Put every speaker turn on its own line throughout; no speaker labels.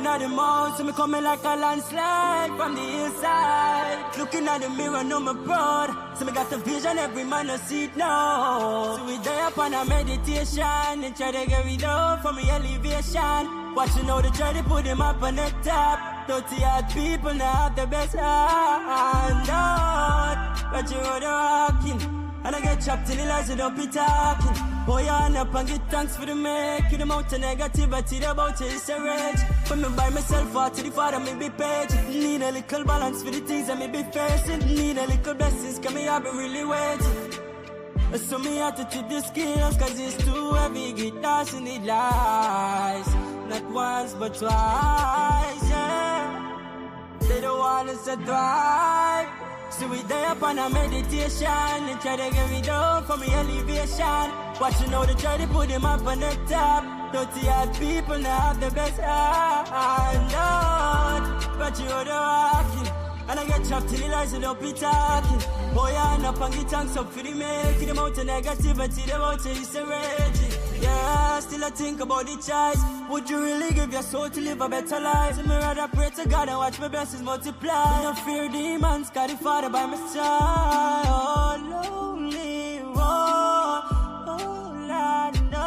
Running out the mouth, so me coming like a landslide from the hillside. Looking at the mirror, know me proud. So me got the vision, every man no see it now. So we day up on a meditation and try to get rid of from the elevation. Watching how they try to put them up on the top. 30-odd people now have the best hand out. But you are rocking. And I get trapped in the lies and don't be talking. Boy, on up and get thanks for the make. You the amount of negativity about you is a rage. When me by myself out to the Father, me be patient. Need a little balance for the things that me be facing. Need a little blessings, cause me have been really waiting. So me have to treat the skills, cause it's too heavy. Get lost in the lies. Not once but twice, yeah. They don't want us to thrive. So we day up on a meditation and try to get me down from the elevation. Watching how they try to put them up on the top. 30-odd people now have the best hand out. But you are the rocking. And I get trapped in the lies and don't be talking. Boy, on up and get thanks up for the making. The amount of negativity, the amount of is a raging. Yeah, still I think about the choice. Would you really give your soul to live a better life? So me rather pray to God and watch my blessings multiply. No fear demons, got the Father by my side. Oh, lonely road, oh, Lord, no.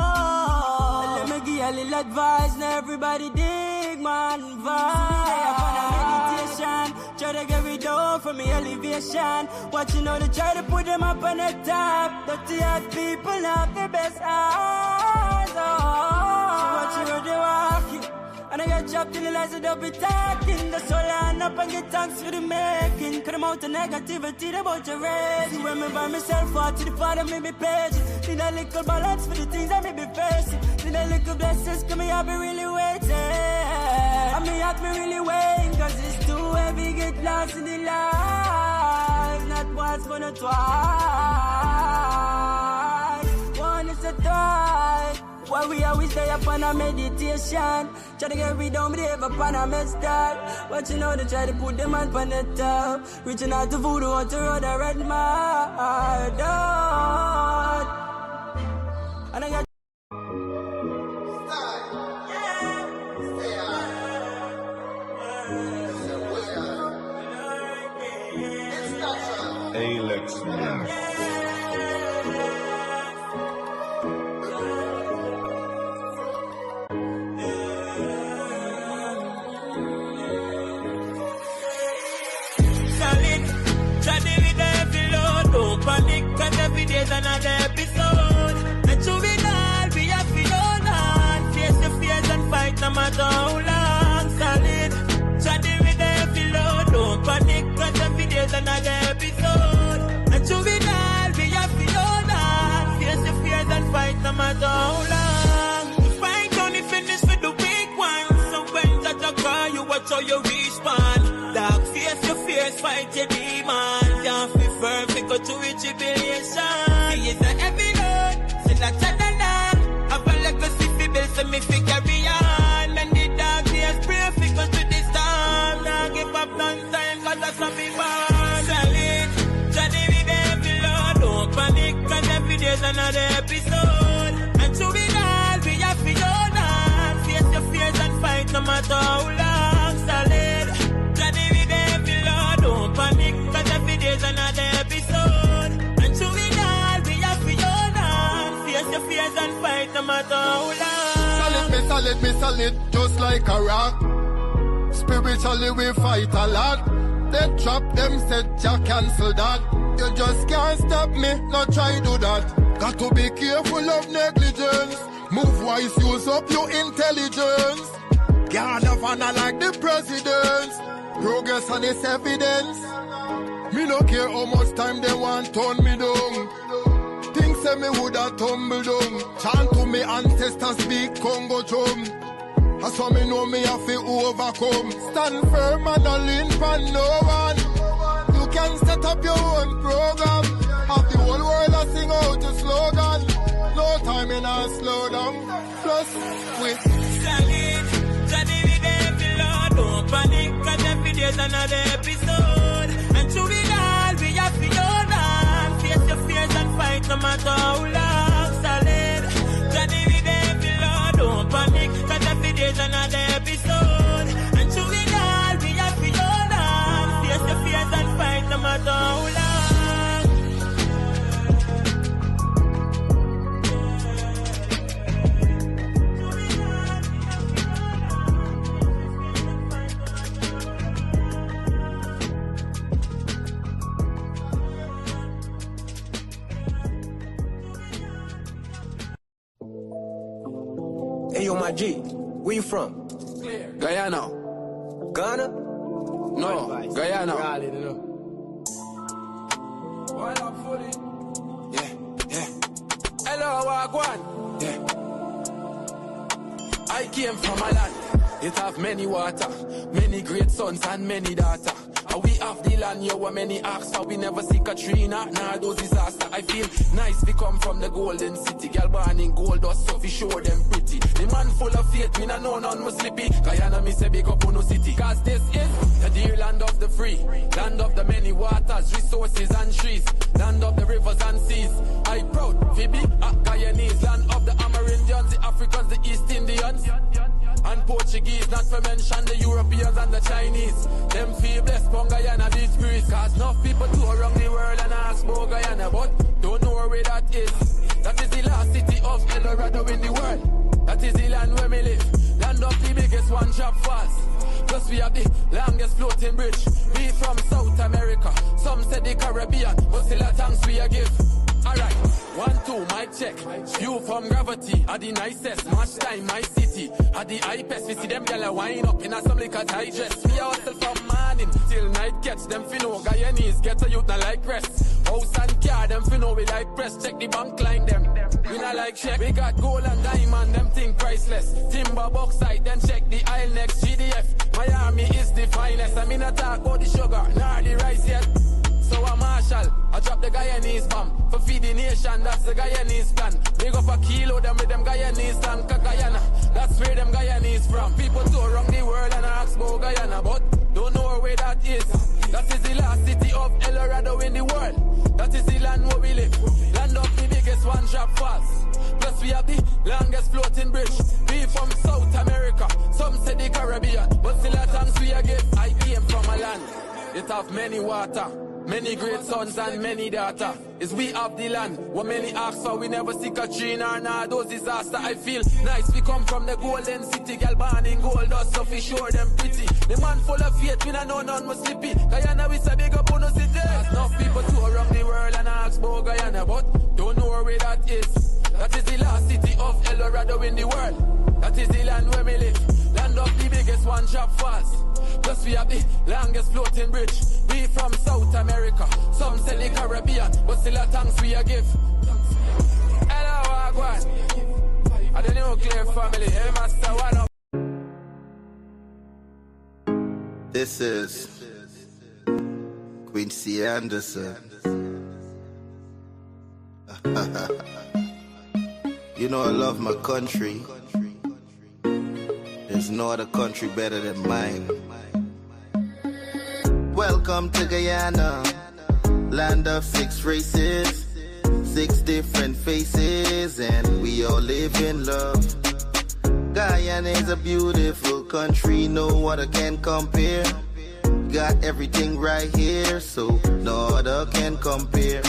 Let me give you a little advice. Now everybody dig, man, vibe. On a meditation, try to get rid of from me elevation. Watching how they try to put them up on the top. 30-odd people have the best eyes. So watch you how they walking. And I got trapped in the lies that don't be talking. That's all I end up and get thanks for the making. Cut them out the negativity, about your rage. When me by myself out to the Father, me be patient. Need a little balance for the things that me be facing. Need a little blessings, cause me have been really waiting. And me have been really waiting, cause it's too heavy, get lost in the life. Not once but not twice. One is a twice. Why we always stay up on a meditation. Try to get rid of me, up on a messed up. Watching how they try to put them on the top. Reaching out to voodoo, out to road, I read my dog. And I got
Alex.
Panic, cause every day's another episode. And to it all, we have to hold on. Face the fears and fight no matter how long. Solid, chatty with every load. Don't panic, cause every day's another episode. And to it all, we have to hold on. Face the fears and fight no matter how long. The fight only finish with the weak ones. So when that call you, watch how you respond. Dark face your fears, fight your demons. Can't be firm, we go to a jubilation. He is a heavy load, still a chadana. Have a legacy fi build, so me fi carry on. And the dark days pray fi go to the storm. Now give up nonsense, cause that's how me born. Solid, steady with every load. Don't panic, cause every day's another episode. And to it all, we have to hold on. Face your fears and fight no matter how long. Solid, steady with every load. Don't panic, cause every day's another episode. And to it all, we have to hold on. Face your fears and fight no matter how long.
Solid, just like a rock. Spiritually we fight a lot. They trap them, said ya cancel that. You just can't stop me, not try do that. Got to be careful of negligence. Move wise, use up your intelligence. Can't have honor like the presidents. Progress and its evidence. Me no care how much time they want turn me down. Think say me woulda tumble down. Chant to me ancestors speak Congo drum. That's why me know me have to overcome. Stand firm and not lean for no one. You can set up your own program. Have the whole world a sing out your slogan. No time in a slow down. Plus with
solid, steady with every load. Don't panic, cause every day's another episode. And to it all, we have to hold on. Face your fears and fight no matter how long. Solid, steady with every load. Don't panic, cause every day's another episode.
Where you from?
Guyana.
Ghana?
No, Guyana. Yeah. Hello, Wagwan. Yeah. I came from a land. It have many water, many great sons and many daughters. We have the land, yo, where many ask how we never see Katrina, nah, those disaster. I feel nice, we come from the golden city. Girl born in gold dust, so we show them pretty. The man full of faith, me nah know none must slippy. Guyana, me say big up on no city. Cause this is the dear land of the free, land of the many waters, resources and trees, land of the rivers and seas. I proud, Phoebe, Guyanese, land of the Amerindians, the Africans, the East Indians, and Portuguese, not to mention the Europeans and the Chinese. Them feel blessed from Guyana beach breeze. Cause enough people tour around the world and ask about Guyana, but don't know where that is. That is the last city of El Dorado in the world. That is the land where we live. Land of the biggest one-drop falls. Plus we have the longest floating bridge. We from South America, some say the Caribbean, but still a thanks we a give. Alright, 1, 2, mic check. View from gravity, are the nicest. Match time, my city, are the hypest. We see them gyal wind up in a some liquor tight dress. We are hustle from morning till night catch. Them finno Guyanese get a youth not like rest. House and car, them finno we like press. Check the bank line them, we not like check. We got gold and diamond, them think priceless. Timber bauxite, then check the aisle next. GDF, Miami is the finest. I mean I talk about the sugar, nah the rice yet. So I'm Marshall, I drop the Guyanese bomb. For feed the nation, that's the Guyanese plan. Big up a kilo, them with them Guyanese land. Guyana, that's where them Guyanese from. People tour around the world and ask about Guyana, but don't know where that is. That is the last city of El Dorado in the world. That is the land where we live. Land of the biggest one-drop falls. Plus we have the longest floating bridge. We from South America, some say the Caribbean, but still a thanks we a give. I came from a land, it have many water, many great sons and many daughters. Is we have the land, what many ask for, we never see Katrina or nah, those disaster. I feel nice, we come from the golden city. Girl born in gold dust, so we show them pretty. The man full of faith, we nah know none must slippy. Guyana, we say big up on no city. Enough people tour around the world and ask about Guyana, but don't know where that is. That is the last city of El Dorado in the world. That is the land where we live. Land of the biggest one-drop falls. Plus we have the longest floating bridge. We from South America, some say the Caribbean, but still a thanks we a give. Hello, Wagwan. I the nuclear family, hey master, one up.
This is Quincy Anderson. You know I love my country. There's no other country better than mine. Welcome to Guyana, land of 6 races, 6 different faces, and we all live in love. Guyana is a beautiful country, no other can compare. Got everything right here, so no other can compare.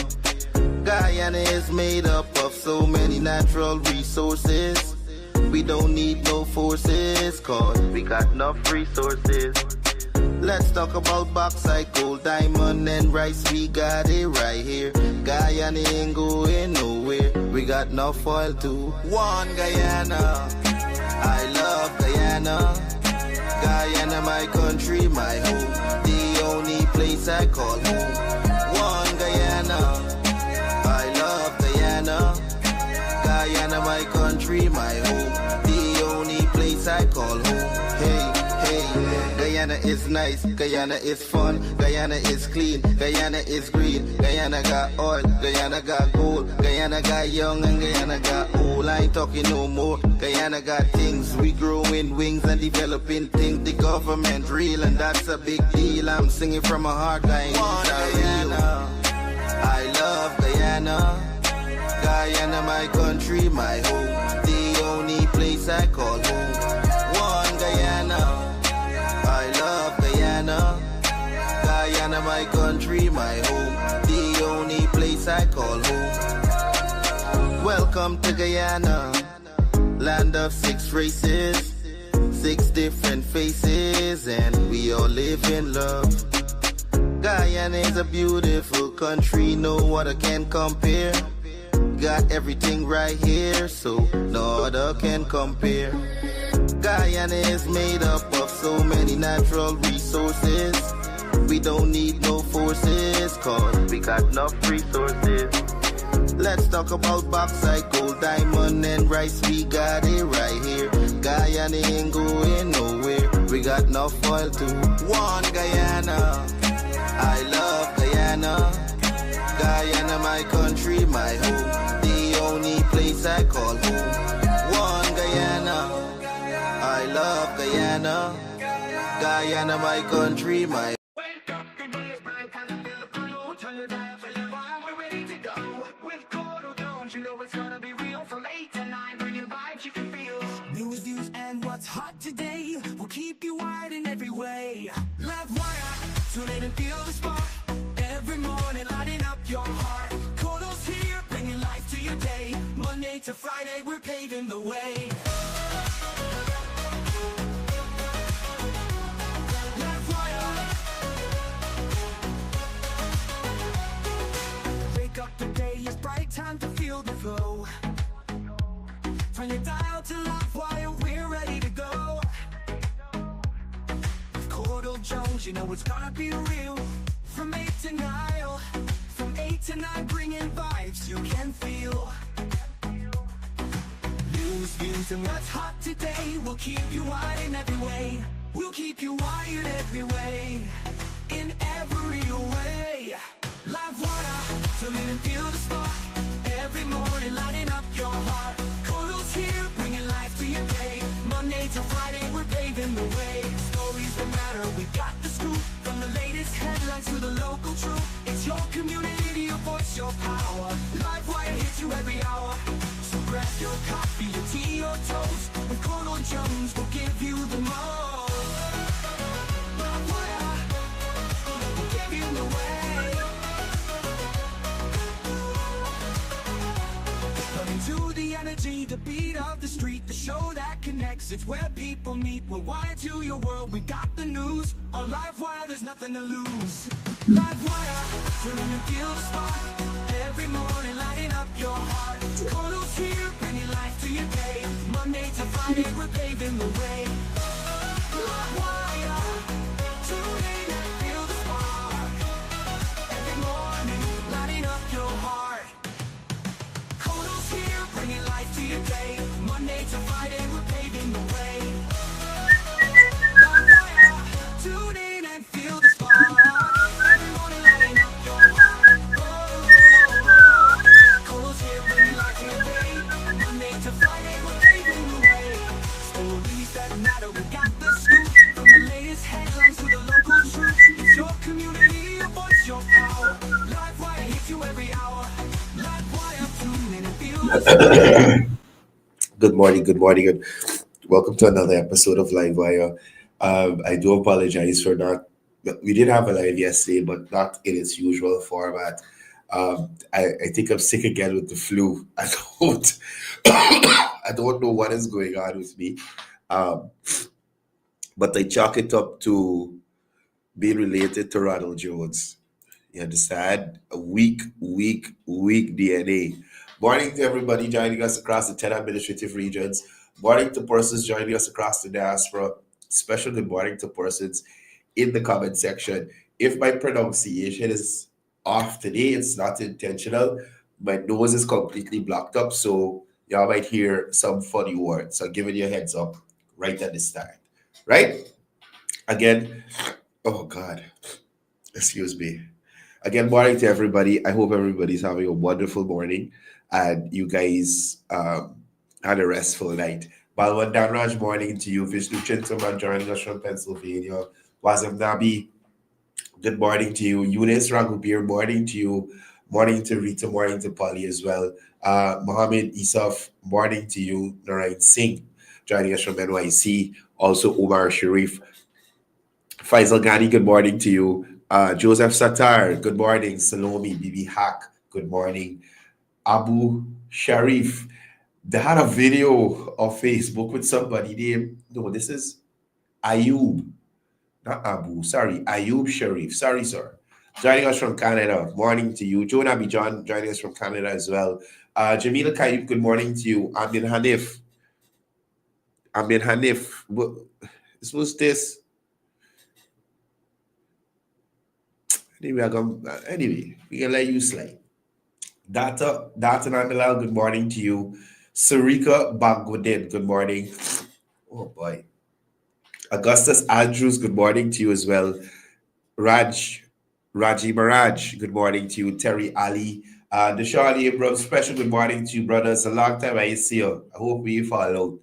Guyana is made up of so many natural resources. We don't need no forces, cause we got enough resources. Let's talk about bauxite, gold, diamond, and rice. We got it right here. Guyana ain't going nowhere. We got enough oil too. One Guyana, I love Guyana. Guyana, my country, my home. The only place I call home. One Guyana, I love Guyana. Guyana, my country, my home. The only place I call home. Hey, hey, Guyana is nice, Guyana is fun, Guyana is clean, Guyana is green, Guyana got oil, Guyana got gold, Guyana got young and Guyana got old. I ain't talking no more. Guyana got things, we growing wings and developing things. The government real and that's a big deal. I'm singing from my heart, Guyana. I love Guyana. Guyana, my country, my home. The only place I call home. One Guyana. I love Guyana. Guyana, my country, my home. The only place I call home. Welcome to Guyana, land of 6 races, 6 different faces, and we all live in love. Guyana is a beautiful country, no other can compare. Got everything right here, so no other can compare. Guyana is made up of so many natural resources. We don't need no forces, cause we got enough resources. Let's talk about bauxite, gold, diamond, and rice. We got it right here. Guyana ain't going nowhere. We got enough oil to one Guyana. I love Guyana. Guyana, my country, my home. The only place I call home. One Guyana. I love Guyana. Guyana, my country, my
Wake up, the day is bright, time to feel the blue. Turn your dial for your vibe, we're ready to go. With Courdel Jones, you know it's gonna be real. From 8 to 9, bring your vibes you can feel.
News, views, and what's hot today will keep you wired in every way. Livewire, tune in and feel the spark. Every morning, lighting up your heart. Courdel's here, bringing life to your day. Monday to Friday, we're paving the way. Wake up, the day is bright, time to feel the flow. Turn your dial to Livewire, we're ready to go. With Courdel Jones, you know it's gonna be real. From 8 to 9, from 8 to 9, bringing vibes you can feel. News, views, and what's hot today will keep you wired in every way. We'll keep you wired every way, in every way. Livewire, so let it feel the spark. Every morning, lighting up your heart. Courdel's here, bringing life to your day. Monday to Friday, we're paving the way. Stories that matter, we got the scoop. From the latest headlines to the local truth. It's your community, your voice, your power. Livewire hits you every hour. So grab your coffee, your tea, your toast. With Courdel Jones, we'll give you the most. Livewire, we'll give you the way. Running to the energy, the beat of the street, the show that connects. It's where people meet. We're wired to your world, we got the news. On Livewire, there's nothing to lose. Livewire, turn and feel the spark. Every morning, lighting up your heart. Courdel's here, bringing life to your day. Monday to Friday, we're paving the way. Livewire, tune in and feel the spark. Every morning, lighting up your heart. Courdel's here, bringing life to your day. Monday to Friday, we're paving the way. Livewire, tune in and feel the spark. Every morning, lighting up your heart. Courdel's here, bringing life to your day. Monday to Friday, we're paving the way. Stories that matter, we got the scoop. From the latest headlines to the local truth. It's your community, your voice, your power. Livewire hits you every hour. Livewire, tune in and feel the spark.
Good morning, good morning, and welcome to another episode of Livewire. I do apologize for not. We did have a live yesterday, but not in its usual format. I think I'm sick again with the flu. I don't know what is going on with me, but I chalk it up to being related to Ronald Jones. You understand? A weak DNA. Morning to everybody joining us across the 10 administrative regions. Morning to persons joining us across the diaspora. Special good morning to persons in the comment section. If my pronunciation is off today, it's not intentional. My nose is completely blocked up, so y'all might hear some funny words. So giving you a heads up right at the start. Right? Again, oh God, excuse me. Again, morning to everybody. I hope everybody's having a wonderful morning and you guys had a restful night. Balwan Danraj, morning to you. Vishnu Chintaman joining us from Pennsylvania. Wazam Nabi, good morning to you. Eunice Ragubir, morning to you. Morning to Rita, morning to Polly as well. Mohammed Isaf, morning to you. Narayan Singh, joining us from NYC. Also Umar Sharif. Faisal Ghani, good morning to you. Joseph Sattar, good morning. Salome Bibi Haq, good morning. Abu Sharif, they had a video of Facebook with somebody named, no, this is Ayub, not Abu, sorry, Ayub Sharif, sorry, sir. Joining us from Canada, morning to you. Jonah Bijan, joining us from Canada as well. Jamila Kaib, good morning to you. Amin Hanif. What was this? Anyway, we can let you slide. Data Namilal, good morning to you. Sarika Bangwadin, good morning. Oh boy. Augustus Andrews, good morning to you as well. Raji Maraj, good morning to you. Terry Ali, Deshaun Abrams, special good morning to you, brothers. A long time I see you. I hope we follow.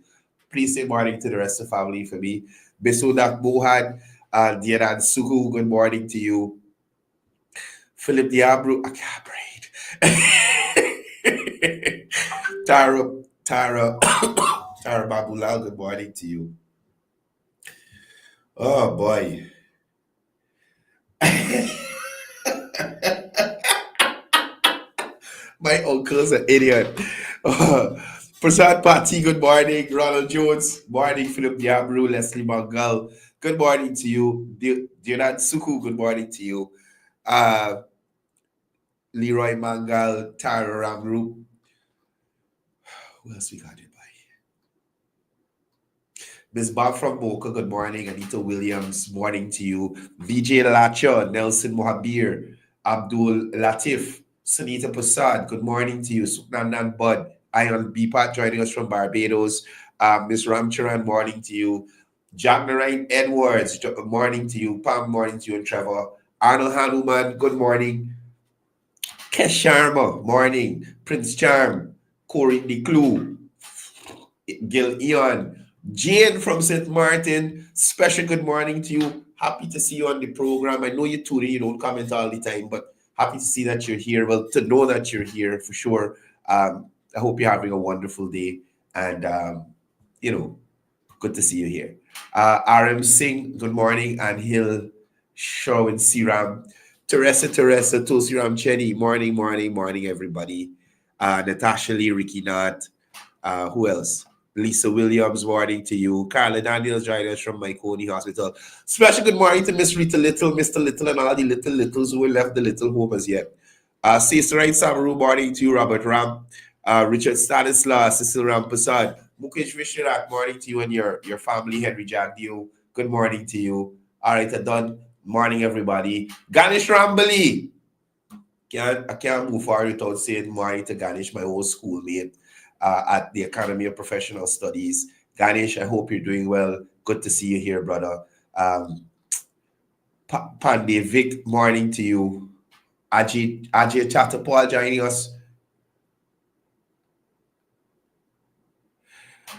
Please say morning to the rest of the family for me. Besudak Bohan, Dianan Suku, good morning to you. Philip Diabru, I can't breathe. Tara Babulal, good morning to you. Oh boy. My uncle's an idiot. Prasad Pati, good morning. Ronald Jones, morning. Philip Diabru, Leslie Mangal, good morning to you. Dianan Suku, good morning to you. Leroy Mangal, Tara Ramru. Who else we got it by? Ms. Bob from Boca, good morning. Anita Williams, morning to you. VJ Lacha, Nelson Mohabir, Abdul Latif, Sunita Prasad, good morning to you. Suknanan Bud, Ion Bipat joining us from Barbados. Ms. Ramcharan, morning to you. Jagnarine Edwards, morning to you. Pam, morning to you. And Trevor. Arnold Hanuman, good morning. Kesh Sharma, morning. Prince Charm, Corey DeClue, Gil Eon, Jane from St. Martin, special good morning to you. Happy to see you on the program. I know you tune in, you don't comment all the time, but happy to see that you're here. Well, to know that you're here for sure. I hope you're having a wonderful day, and good to see you here. RM Singh, good morning, and Hill Sherwin Siram. Teresa, Tulsiram Chenny, morning, everybody. Natasha Lee, Ricky Knott. Who else? Lisa Williams, morning to you. Carla Daniels joining us from Myconi Hospital. Special good morning to Miss Rita Little, Mr. Little, and all the littles who left the little home as yet. Sister Right Samaru, morning to you. Robert Ram, Richard Stanislaus, Cecil Ram Prasad, Mukesh Vishwarat, morning to you and your family. Henry Jagdeo, good morning to you. All right, done. Morning, everybody. Ganesh Rambali. I can't move forward without saying morning to Ganesh, my old schoolmate at the Academy of Professional Studies. Ganesh, I hope you're doing well. Good to see you here, brother. Pandey Vic, morning to you. Ajay Chatterpal joining us.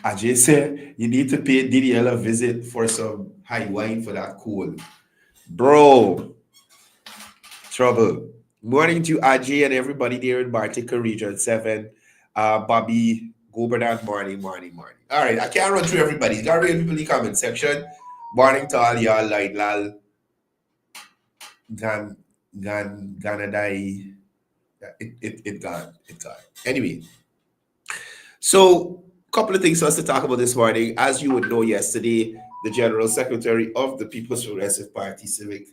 Ajay said, you need to pay DDL a visit for some high wine for that cool. Bro, trouble. Morning to Ajay and everybody there in Bartica Region 7. Bobby Gobernad, morning. All right, I can't run through everybody. Got real people in the comment section. Morning to all y'all, like Lal, Ganadai. It gone. Anyway, so a couple of things for us to talk about this morning. As you would know, yesterday, the General Secretary of the People's Progressive Party Civic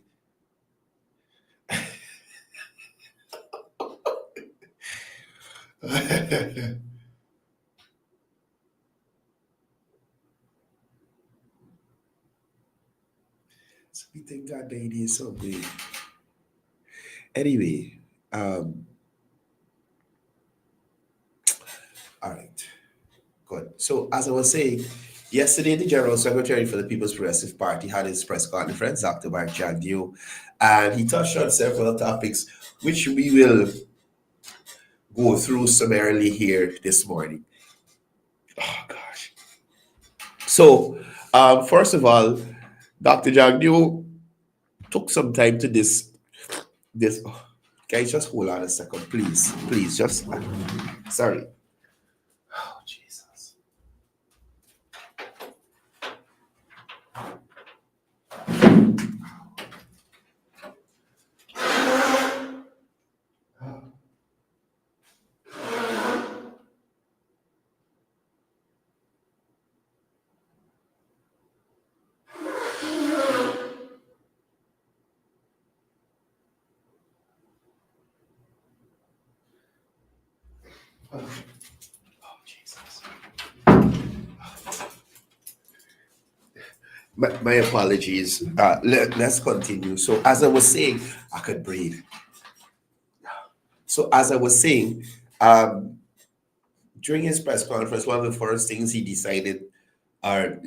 so we thank God that it is so big. Anyway, all right, good. So as I was saying, yesterday the General Secretary for the People's Progressive Party had his press conference, Dr. Jagdeo, and he touched on several topics which we will go through summarily here this morning. Oh gosh. So first of all, Dr. Jagdeo took some time to this. Guys, just hold on a second, please. Just sorry. Oh Jesus. Jesus. My apologies. Let's continue. So as I was saying, I could breathe. So as I was saying, during his press conference, one of the first things he decided or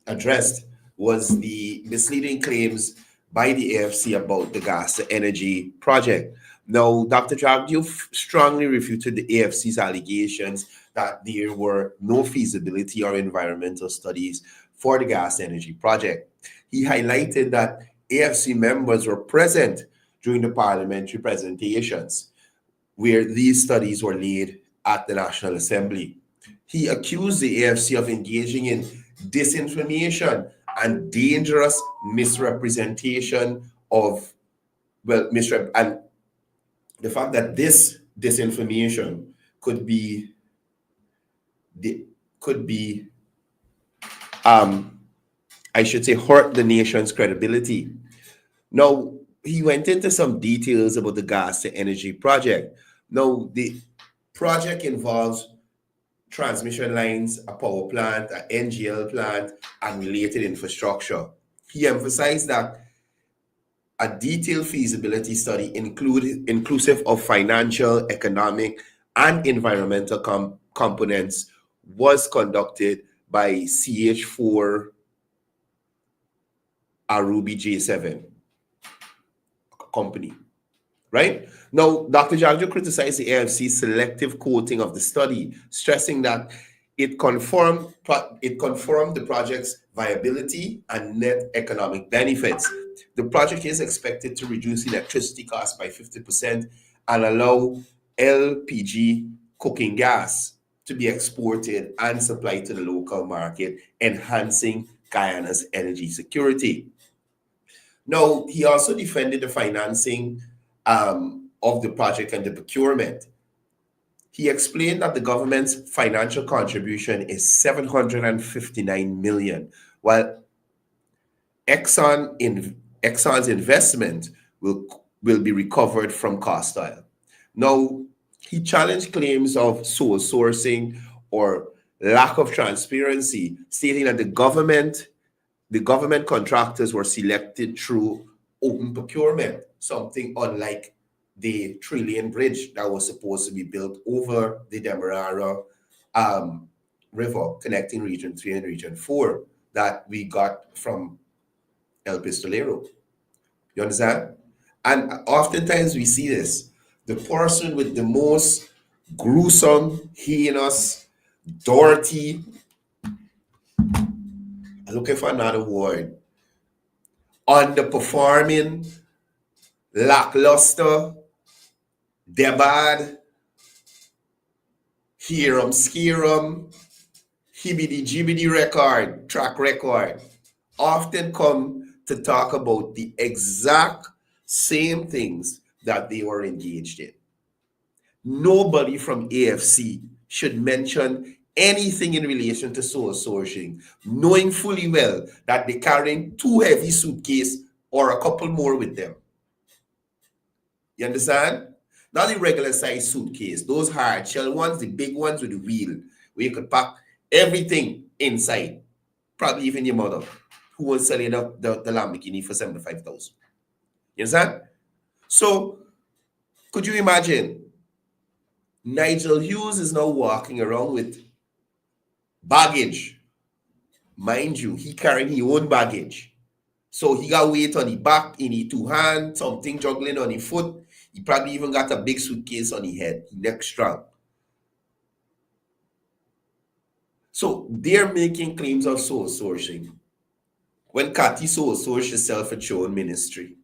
addressed was the misleading claims by the AFC about the gas to energy project. Now, Dr. Jagdeo strongly refuted the AFC's allegations that there were no feasibility or environmental studies for the gas energy project. He highlighted that AFC members were present during the parliamentary presentations where these studies were laid at the National Assembly. He accused the AFC of engaging in disinformation and dangerous misrepresentation of, and the fact that this disinformation could be I should say, hurt the nation's credibility. Now, he went into some details about the gas to energy project. Now, the project involves transmission lines, a power plant, an NGL plant, and related infrastructure. He emphasized that a detailed feasibility study inclusive of financial, economic, and environmental components was conducted by CH4 Arubi J7 company. Right? Now, Dr. Jagdeo criticized the AFC's selective quoting of the study, stressing that it confirmed the project's viability and net economic benefits. The project is expected to reduce electricity costs by 50% and allow LPG cooking gas to be exported and supplied to the local market, enhancing Guyana's energy security. Now, he also defended the financing of the project and the procurement. He explained that the government's financial contribution is $759 million, while Exxon's investment will be recovered from Cost Oil. Now, he challenged claims of sole sourcing or lack of transparency, stating that the government contractors were selected through open procurement, something unlike the Trillion Bridge that was supposed to be built over the Demerara River, connecting Region 3 and Region 4, that we got from El Pistolero. You understand? And oftentimes we see this. The person with the most gruesome, heinous, dirty, I'm looking for another word, underperforming, lackluster, debad, hear 'em, scare 'em, hibbity-jibbity track record, often come to talk about the exact same things that they were engaged in. Nobody from AFC should mention anything in relation to soul sourcing, knowing fully well that they're carrying 2 heavy suitcases or a couple more with them. You understand? Not the regular size suitcase, those hard shell ones, the big ones with the wheel, where you could pack everything inside. Probably even your mother, who was selling the Lamborghini for $75,000. You understand? So, could you imagine? Nigel Hughes is now walking around with baggage. Mind you, he carrying his own baggage. So he got weight on the back, in his 2 hands, something juggling on his foot. He probably even got a big suitcase on his head, neck strap. So they're making claims of soul sourcing. When Cathy soul sourced herself at her own ministry.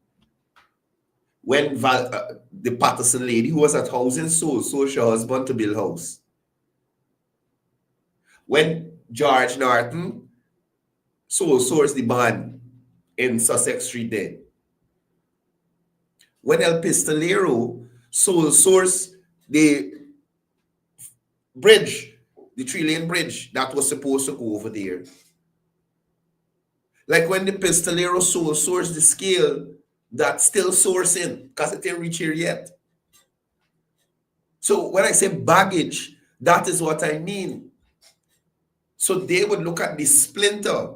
When the Patterson lady who was at housing soul sourced her husband to build house. When George Norton soul sourced the band in Sussex Street there. When El Pistolero soul sourced the bridge, the 3-lane bridge that was supposed to go over there. Like when the Pistolero soul sourced the scale that's still sourcing because it didn't reach here yet. So when I say baggage, that is what I mean. So they would look at the splinter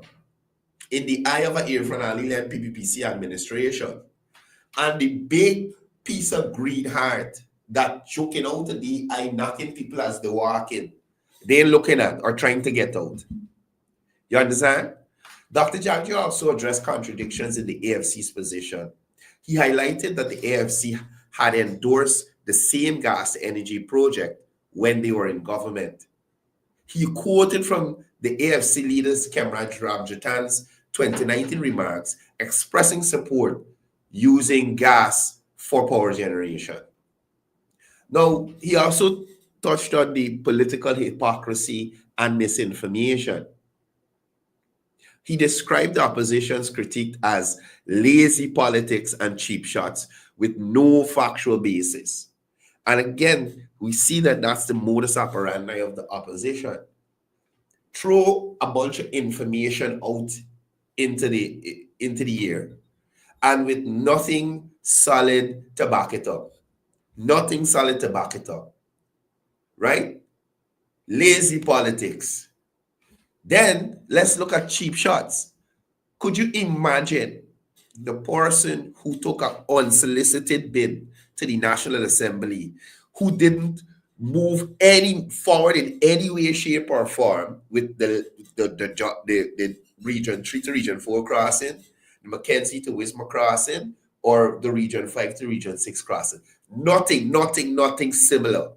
in the eye of an Irfan-Ali-led PPPC administration and the big piece of green heart that choking out of the eye, knocking people as they walk in, they're looking at or trying to get out. You understand? Dr. Jagdeo also addressed contradictions in the AFC's position. He highlighted that the AFC had endorsed the same gas energy project when they were in government. He quoted from the AFC leader's Kemraj Ramjatan's 2019 remarks expressing support using gas for power generation. Now, he also touched on the political hypocrisy and misinformation. He described the opposition's critique as lazy politics and cheap shots with no factual basis. And again, we see that that's the modus operandi of the opposition. Throw a bunch of information out into the air, and with nothing solid to back it up. Nothing solid to back it up. Right? Lazy politics. Then let's look at cheap shots. Could you imagine the person who took an unsolicited bid to the National Assembly, who didn't move forward in any way, shape, or form with the region 3 to region 4 crossing, the Mackenzie to Wismar crossing, or the region 5 to region 6 crossing? Nothing similar.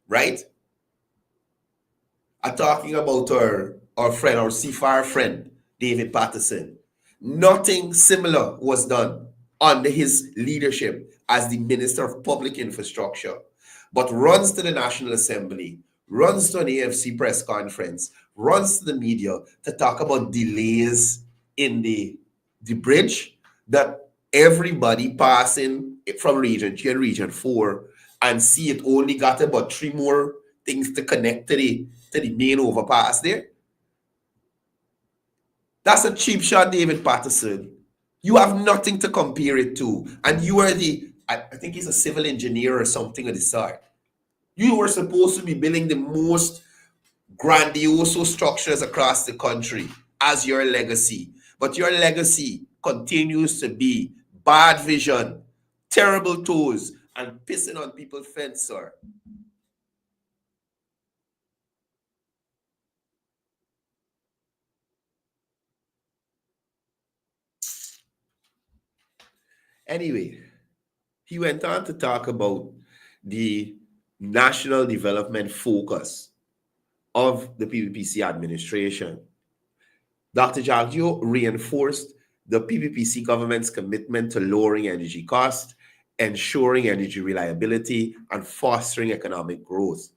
Right? I'm talking about our friend, our seafarer friend, David Patterson. Nothing similar was done under his leadership as the Minister of Public Infrastructure, but runs to the National Assembly, runs to an AFC press conference, runs to the media to talk about delays in the bridge that everybody passing from Region 3 and Region 4 and see it only got about 3 more things to connect to the main overpass there. That's a cheap shot, David Patterson. You have nothing to compare it to. And you are I think he's a civil engineer or something of the sort. You were supposed to be building the most grandiose structures across the country as your legacy. But your legacy continues to be bad vision, terrible toes, and pissing on people's fence, sir. Anyway, he went on to talk about the national development focus of the PPPC administration. Dr. Jagdeo reinforced the PPPC government's commitment to lowering energy costs, ensuring energy reliability, and fostering economic growth.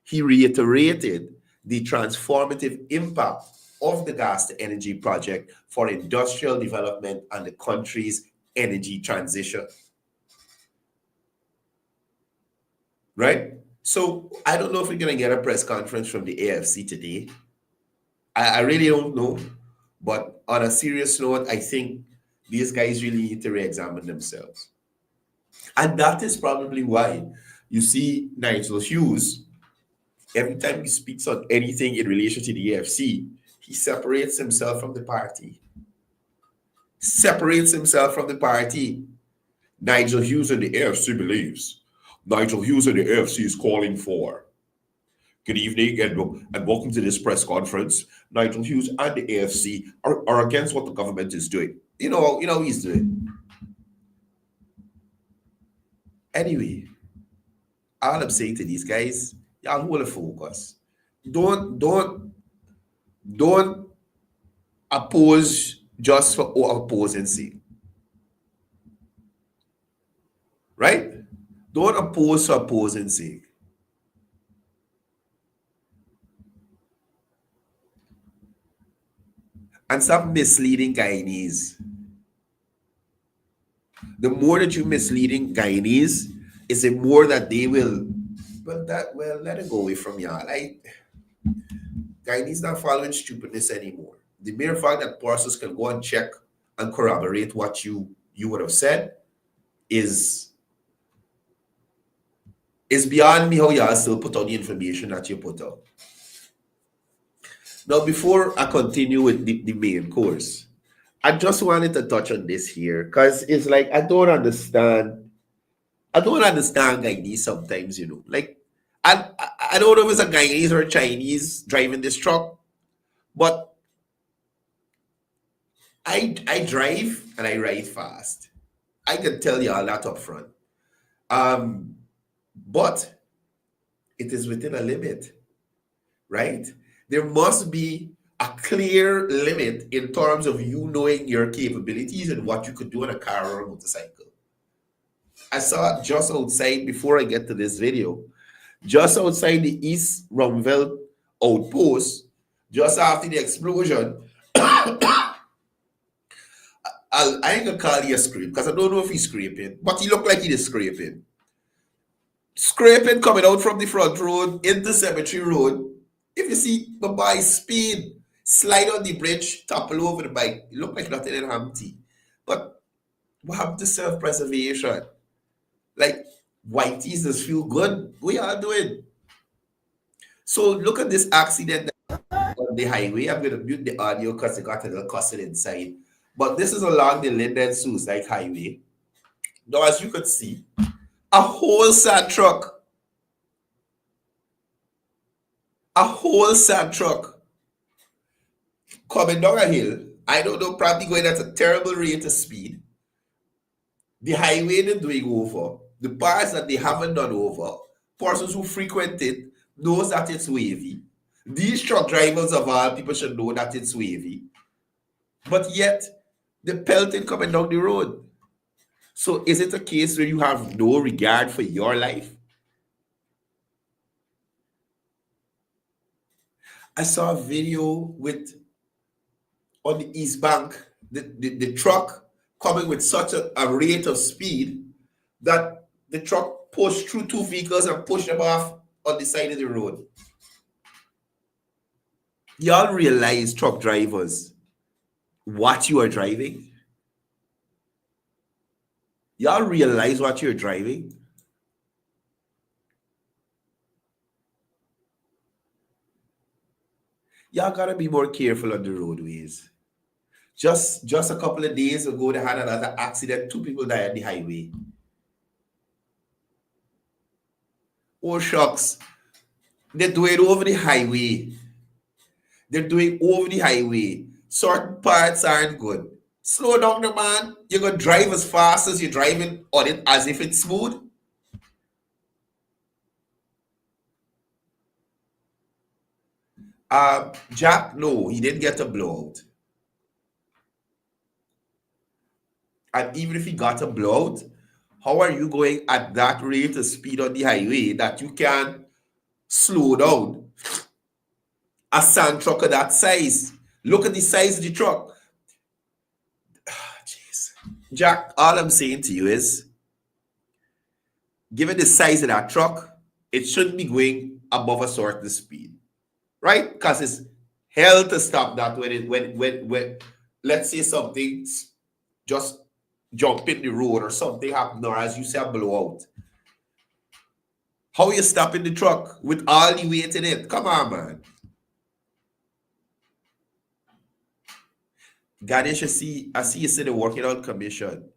He reiterated the transformative impact of the gas to energy project for industrial development and the country's energy transition. Right? So I don't know if we're going to get a press conference from the AFC today. I really don't know. But on a serious note, I think these guys really need to re-examine themselves. And that is probably why you see Nigel Hughes, every time he speaks on anything in relation to the AFC, he separates himself from the party. Nigel Hughes and the AFC believes. Nigel Hughes and the AFC is calling for. Good evening and welcome to this press conference. Nigel Hughes and the AFC are against what the government is doing. You know he's doing. Anyway, all I'm saying to these guys, y'all hold a focus. Don't oppose just for opposing sake. Right? Don't oppose for opposing sake. And stop misleading Guyanese. The more that you're misleading Guyanese, is the more that they will. Let it go away from y'all. Guyanese not following stupidness anymore. The mere fact that persons can go and check and corroborate what you would have said is It's beyond me how y'all still put out the information that you put out. Now, before I continue with the main course, I just wanted to touch on this here because it's like I don't understand. I don't understand Guyanese sometimes, you know. Like I don't know if it's a Guyanese or a Chinese driving this truck, but I drive and I ride fast. I can tell you all that up front. But it is within a limit, right? There must be a clear limit in terms of you knowing your capabilities and what you could do on a car or a motorcycle. I saw it just outside before I get to this video, just outside the East Rumville outpost, just after the explosion. I ain't gonna call you a scrape because I don't know if he's scraping, but he looked like he is scraping. Scraping coming out from the front road into Cemetery Road. If you see the boy speed, slide on the bridge, topple over the bike, it look like nothing in Hampty. But what happened to self-preservation? Like, whiteys just feel good. What y'all doing? So look at this accident on the highway. I'm gonna mute the audio because it got a little cussing inside. But this is along the Linden Suicide Highway. Now, as you could see, a whole sand truck coming down a hill. I don't know, probably going at a terrible rate of speed. The highway they're doing over, the parts that they haven't done over, persons who frequent it knows that it's wavy. These truck drivers of all people should know that it's wavy. But yet, they're pelting coming down the road. So is it a case where you have no regard for your life? I saw a video with on the East Bank, the truck coming with such a rate of speed that the truck pushed through two vehicles and pushed them off on the side of the road. Y'all realize, truck drivers, what you are driving? Y'all realize what you're driving? Y'all gotta be more careful on the roadways. Just a couple of days ago, they had another accident. 2 people died on the highway. Oh, shucks. They're doing over the highway. They're doing over the highway. Certain parts aren't good. Slow down, the man. You're going to drive as fast as you're driving on it as if it's smooth. Jack, no, he didn't get a blowout. And even if he got a blowout, how are you going at that rate of speed on the highway that you can slow down a sand truck of that size? Look at the size of the truck. Jeez. Jack, all I'm saying to you is, given the size of that truck, it shouldn't be going above a certain speed, right? Because it's hell to stop that when let's say something just jump in the road or something happen, or as you say, a blowout. How are you stopping the truck with all the weight in it? Come on, man. Ganesh, I see you said the working on commission.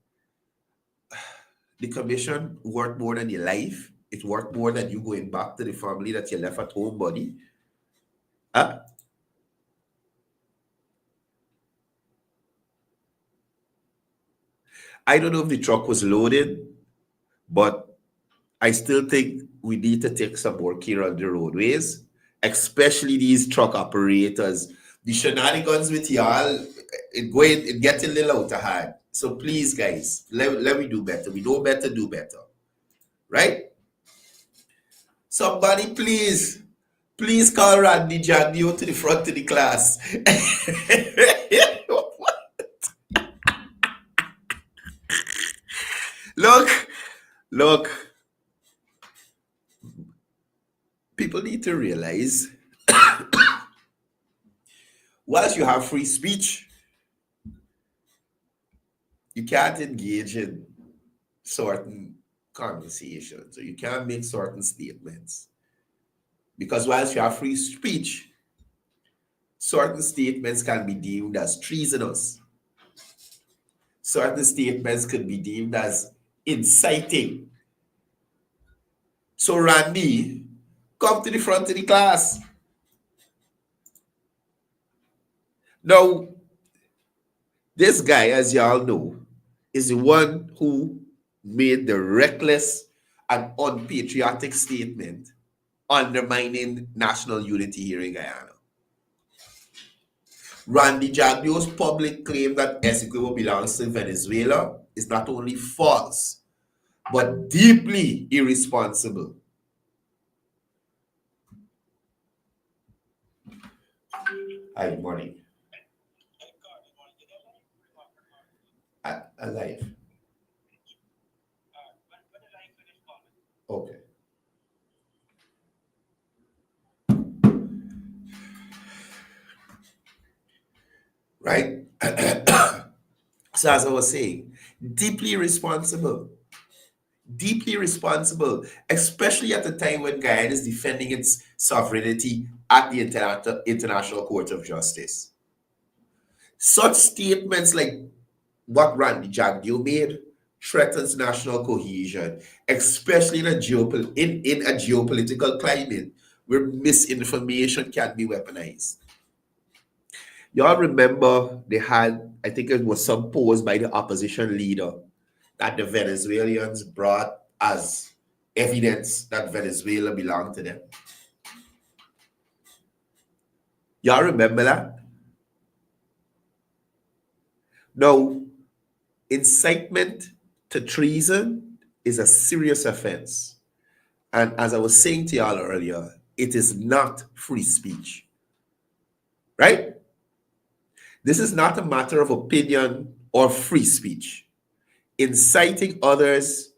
The commission worth more than your life. It's worth more than you going back to the family that you left at home, buddy. Huh? I don't know if the truck was loaded, but I still think we need to take some more care on the roadways, especially these truck operators. The shenanigans with y'all, it gets a little out of hand. So please, guys, let me do better. We know better, do better. Right? Somebody, please call Randy Jagdeo to the front of the class. Look. People need to realize, whilst you have free speech, you can't engage in certain conversation. So you can't make certain statements. Because whilst you have free speech, certain statements can be deemed as treasonous. Certain statements could be deemed as inciting. So Randy, come to the front of the class. Now, this guy, as y'all know, is the one who made the reckless and unpatriotic statement undermining national unity here in Guyana. Randy Jagdeo's public claim that Essequibo belongs to Venezuela is not only false, but deeply irresponsible. Hi, morning. Alive. Okay. Right? So as I was saying, deeply responsible, especially at the time when Guyana is defending its sovereignty at the International Court of Justice. Such statements like what Randy Jagdeo made threatens national cohesion, especially in a geopolitical climate where misinformation can be weaponized. Y'all remember they had, I think it was some post by the opposition leader that the Venezuelans brought as evidence that Venezuela belonged to them. Y'all remember that? Now, incitement to treason is a serious offense. And as I was saying to y'all earlier, it is not free speech. Right? This is not a matter of opinion or free speech. Inciting others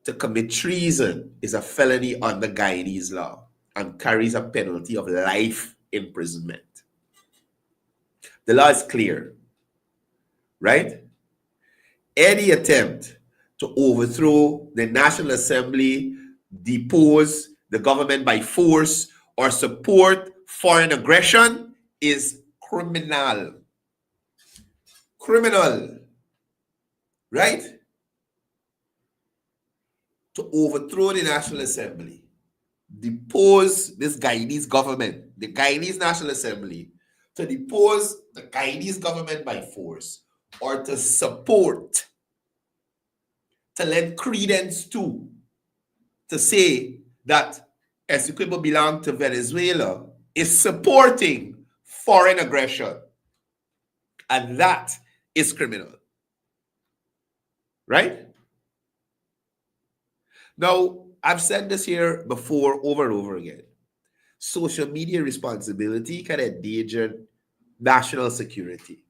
to commit treason is a felony under Guyanese law and carries a penalty of life imprisonment. The law is clear, right? Any attempt to overthrow the National Assembly, depose the government by force, or support foreign aggression is criminal. Criminal, right? To overthrow the National Assembly, depose this Guyanese government, the Guyanese National Assembly, to depose the Guyanese government by force, or to support, to lend credence to say that Essequibo belongs to Venezuela is supporting foreign aggression. And that is criminal. Right? Now, I've said this here before over and over again. Social media responsibility can endanger national security.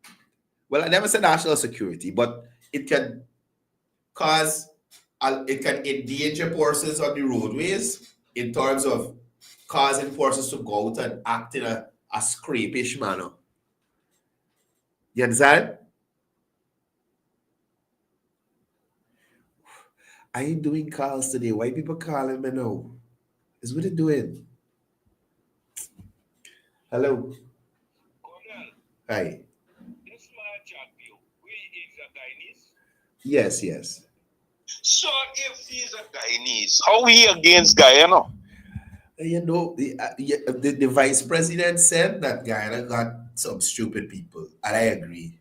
Well, I never said national security, but it can endanger persons on the roadways in terms of causing persons to go out and act in a scrapish manner. You understand? I ain't doing calls today. Why people calling me now? Is what they doing? Hello.
Courdel,
Hi.
this man Jagdeo, he is a Guyanese.
Yes.
So if he's a Guyanese, how he against Guyana?
You know, the vice president said that Guyana got some stupid people, and I agree.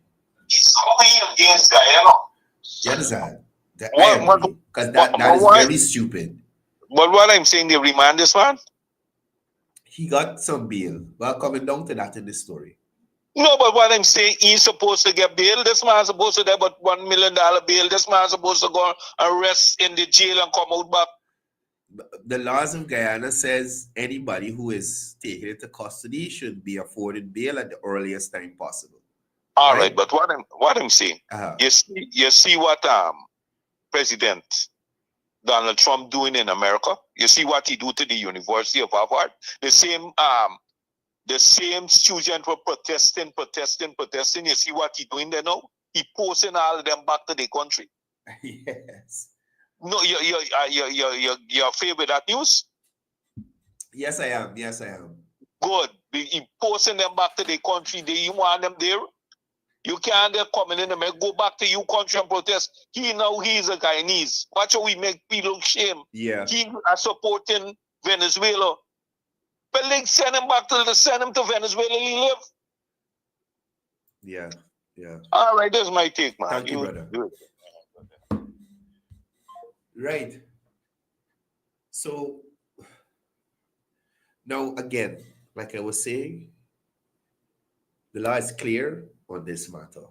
How he against Guyana?
You understand? Because that is very stupid.
But what I'm saying, they remand this man?
He got some bail. Well, coming down to that in the story.
No, but what I'm saying, he's supposed to get bail. This man's supposed to get about $1 million bail. This man's supposed to go and rest in the jail and come out back.
The laws of Guyana says anybody who is taken into custody should be afforded bail at the earliest time possible.
All right, but what I'm saying,
Uh-huh.
you see what President Donald Trump doing in America? You see what he do to the University of Harvard? The same students were protesting. You see what he doing there now? He posting all of them back to the country.
Yes.
No, you're fair with that news?
Yes, I am. Yes, I am.
Good. He posting them back to the country. You want them there? You can't get coming in and go back to your country and protest. He's a Guyanese. Watch how we make people look shame.
Yeah.
He is supporting Venezuela. But like send him to Venezuela he live.
Yeah. Yeah.
All right, that's my take, man.
Thank you, brother. Right. So now again, like I was saying, the law is clear on this matter.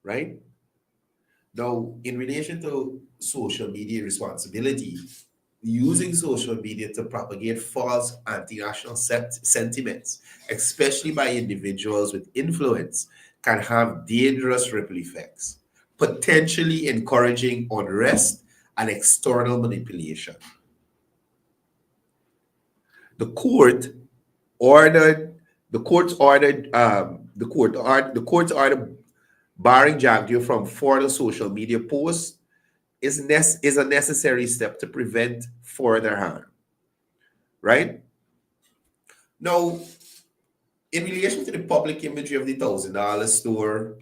Right? Now, in relation to social media responsibility, using social media to propagate false anti-national sentiments, especially by individuals with influence, can have dangerous ripple effects, potentially encouraging unrest and external manipulation. The court ordered barring Jagdeo from further social media posts is a necessary step to prevent further harm. Right? Now, in relation to the public imagery of the $1,000 store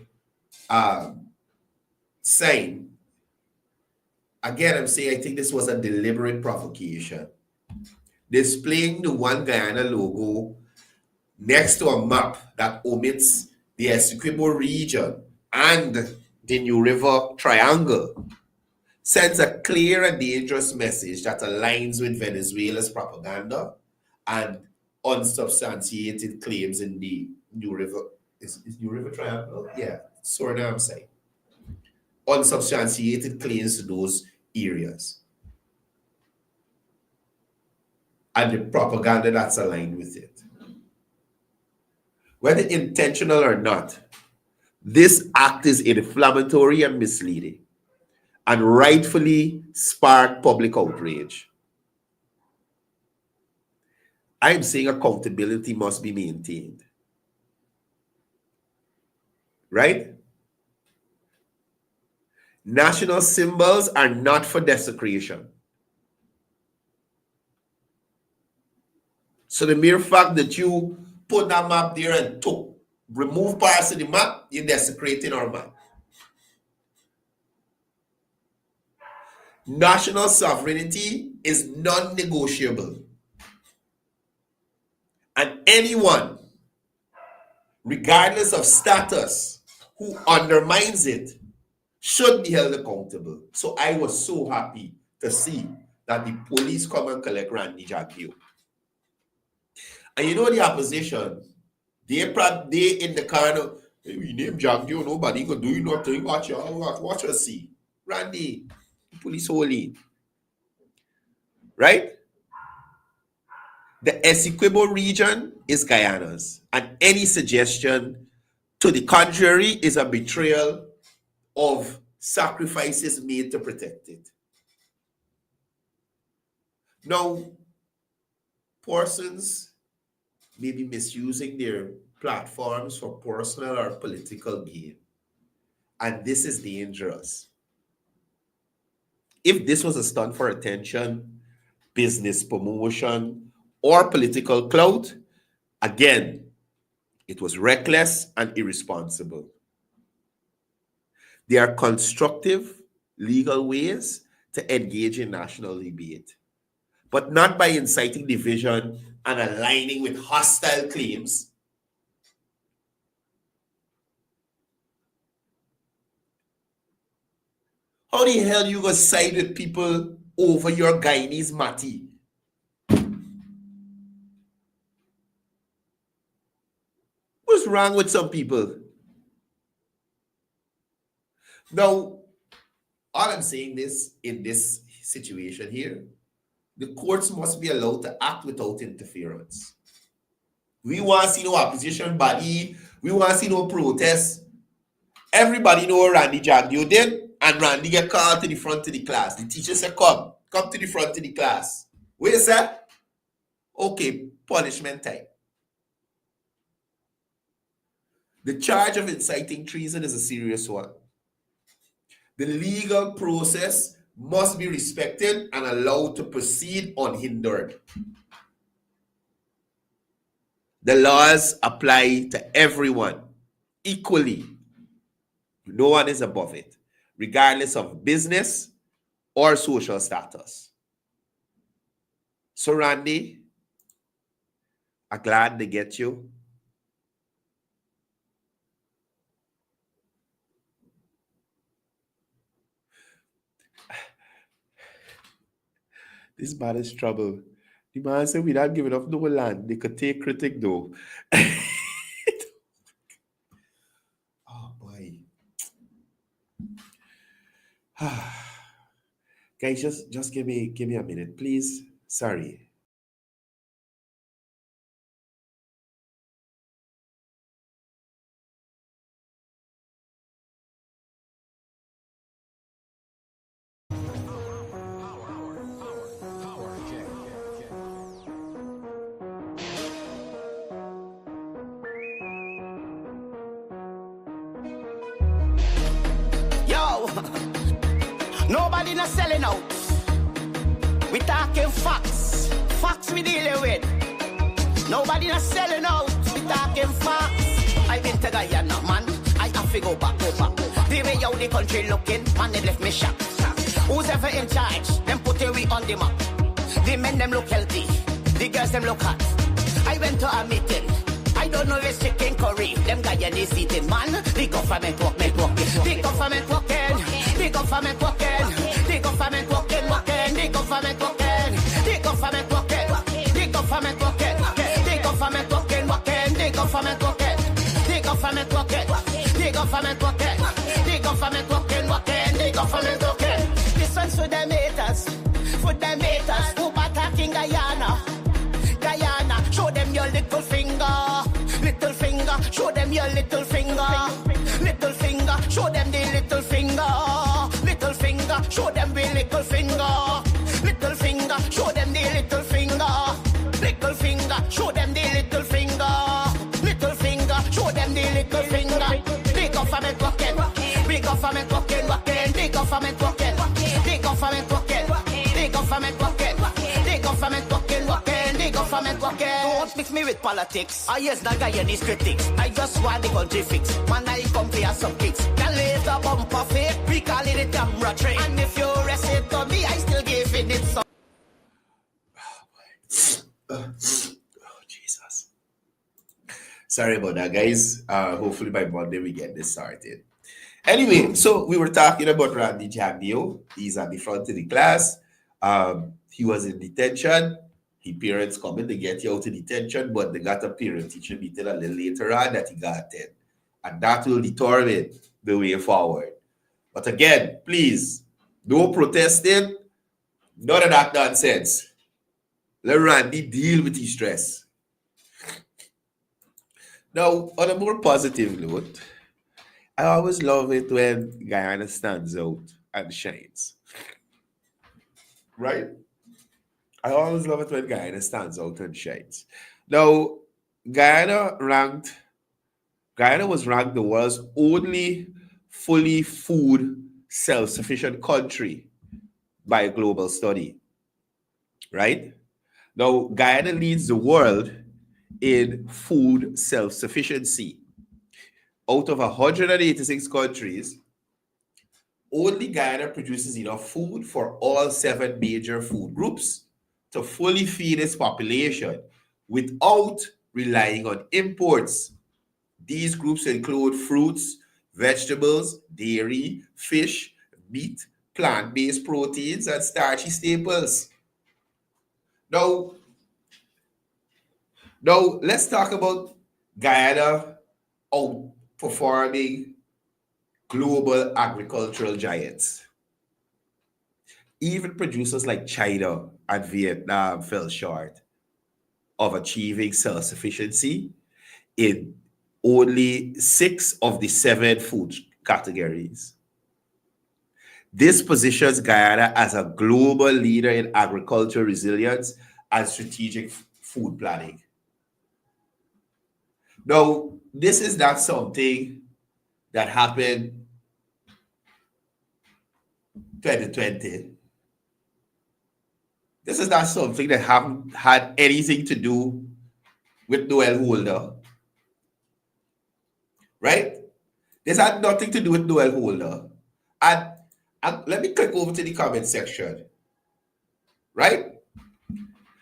sign, again, I'm saying I think this was a deliberate provocation. Displaying the One Guyana logo next to a map that omits the Essequibo region and the New River Triangle sends a clear and dangerous message that aligns with Venezuela's propaganda and unsubstantiated claims in the New River. Is New River Triangle? Yeah, Suriname side. Unsubstantiated claims to those areas. And the propaganda that's aligned with it. Whether intentional or not, this act is inflammatory and misleading and rightfully sparked public outrage. I'm saying accountability must be maintained. Right? National symbols are not for desecration. So the mere fact that you put that map there and remove parts of the map, you're desecrating our map. National sovereignty is non-negotiable. And anyone, regardless of status, who undermines it should be held accountable. So I was so happy to see that the police come and collect Randy Jagdeo. And you know the opposition, they in the car, hey, we name Jagdeo, nobody can do nothing. Watch us see. Randy, the police holy. Right? The Essequibo region is Guyana's, and any suggestion to the contrary is a betrayal of sacrifices made to protect it. Now, persons may be misusing their platforms for personal or political gain, and this is dangerous. If this was a stunt for attention, business promotion, or political clout, again, it was reckless and irresponsible. There are constructive legal ways to engage in national debate, but not by inciting division and aligning with hostile claims. How the hell you gonna side with people over your Guyanese Matty? What's wrong with some people? Now, all I'm saying is, in this situation here, the courts must be allowed to act without interference. We want to see no opposition body. We want to see no protests. Everybody know what Randy Jagdeo did, and Randy get called to the front of the class. The teacher said, come to the front of the class. Wait a sec. Okay, punishment time. The charge of inciting treason is a serious one. The legal process must be respected and allowed to proceed unhindered. The laws apply to everyone equally. No one is above it, regardless of business or social status. So, Randy, I'm glad to get you. This man is trouble. The man said we not giving up no land. They could take critic though. Oh boy. Guys, just give me a minute, please. Sorry.
Yo, nobody not selling out. We talking facts. Facts we dealing with. Nobody not selling out. We talking facts. I been to Guyana, man. I have to go back. The way out the country looking, man, they left me shocked. Who's ever in charge? Them put we on the map. The men them look healthy. The girls them look hot. I went to a meeting. I don't know this chicken curry. Them Guyanese eating, man. The government walking. The government walking. The government walking. The government walking. The government walking. The government walking. The government walking. The government walking. The government walking. The government walking. The government walking. The government walking. The government walking. This one's for them haters. For them haters who attacking Guyana. Guyana, show them your little finger. Little finger, show them your little finger. Little finger, show them the little finger. Little finger, show them the little finger. Little finger, show them the little finger. Little finger, show them the little finger. Little finger, show them the little finger. Big government working, big government working, big government working, big government working, big government working, big government working, big government working. Don't mix me with politics. I yes, the Guyanese critics. I just want the country fixed. Man, I come for some kicks. Can leave the bumper fake. We call it a camera trick. And if you rest it to me, I still give it some.
Oh, Jesus. Sorry about that, guys. Hopefully by Monday we get this started. Anyway, so we were talking about Randy Jagdeo. He's at the front of the class. He was in detention. His parents coming to get you out of detention, but they got a parent-teacher meeting a little later on that he got attend. And that will determine the way forward. But again, please, no protesting, none of that nonsense. Let Randy deal with his stress. Now, on a more positive note, I always love it when Guyana stands out and shines. Right? I always love it when Guyana stands out and shines. Now, Guyana was ranked the world's only fully food self-sufficient country by a global study. Right? Now, Guyana leads the world in food self-sufficiency. Out of 186 countries, only Guyana produces enough food for all 7 major food groups to fully feed its population without relying on imports. These groups include fruits, vegetables, dairy, fish, meat, plant-based proteins, and starchy staples. Now, let's talk about Guyana outperforming global agricultural giants. Even producers like China and Vietnam fell short of achieving self-sufficiency in only 6 of the 7 food categories. This positions Guyana as a global leader in agricultural resilience and strategic food planning. Now, this is not something that happened 2020. This is not something that haven't had anything to do with Noel Holder, right? This had nothing to do with Noel Holder. And let me click over to the comment section, right?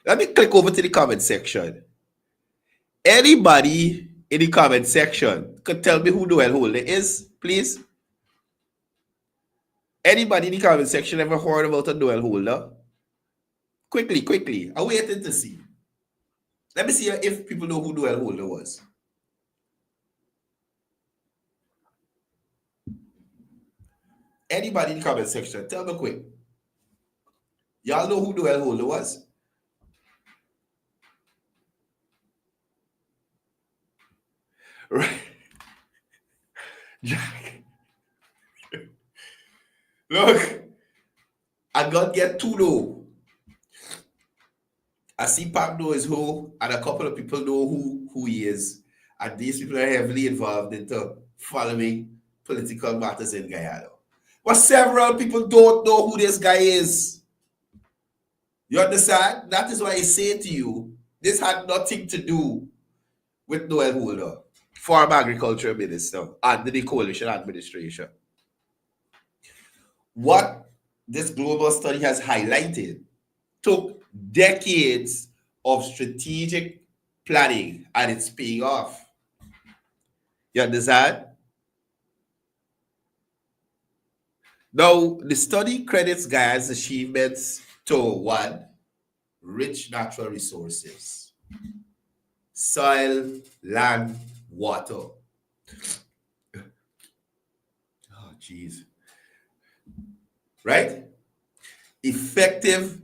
Let me click over to the comment section. Anybody in the comment section could tell me who Noel Holder is, please? Anybody in the comment section ever heard about a Noel Holder? Quickly. I'm waiting to see. Let me see if people know who Noel Holder was. Anybody in the comment section, tell me quick. Y'all know who Noel Holder was? Right. Look, I got get to know. I see Pap knows who, and a couple of people know who he is. And these people are heavily involved into following political matters in Guyana. But several people don't know who this guy is. You understand? That is why I say to you, this had nothing to do with Noel Holder, former agriculture minister under the coalition administration. What this global study has highlighted took decades of strategic planning and it's paying off. You understand? Now, the study credits Guyana's achievements to one, rich natural resources, soil, land, water. Oh, jeez. Right? Effective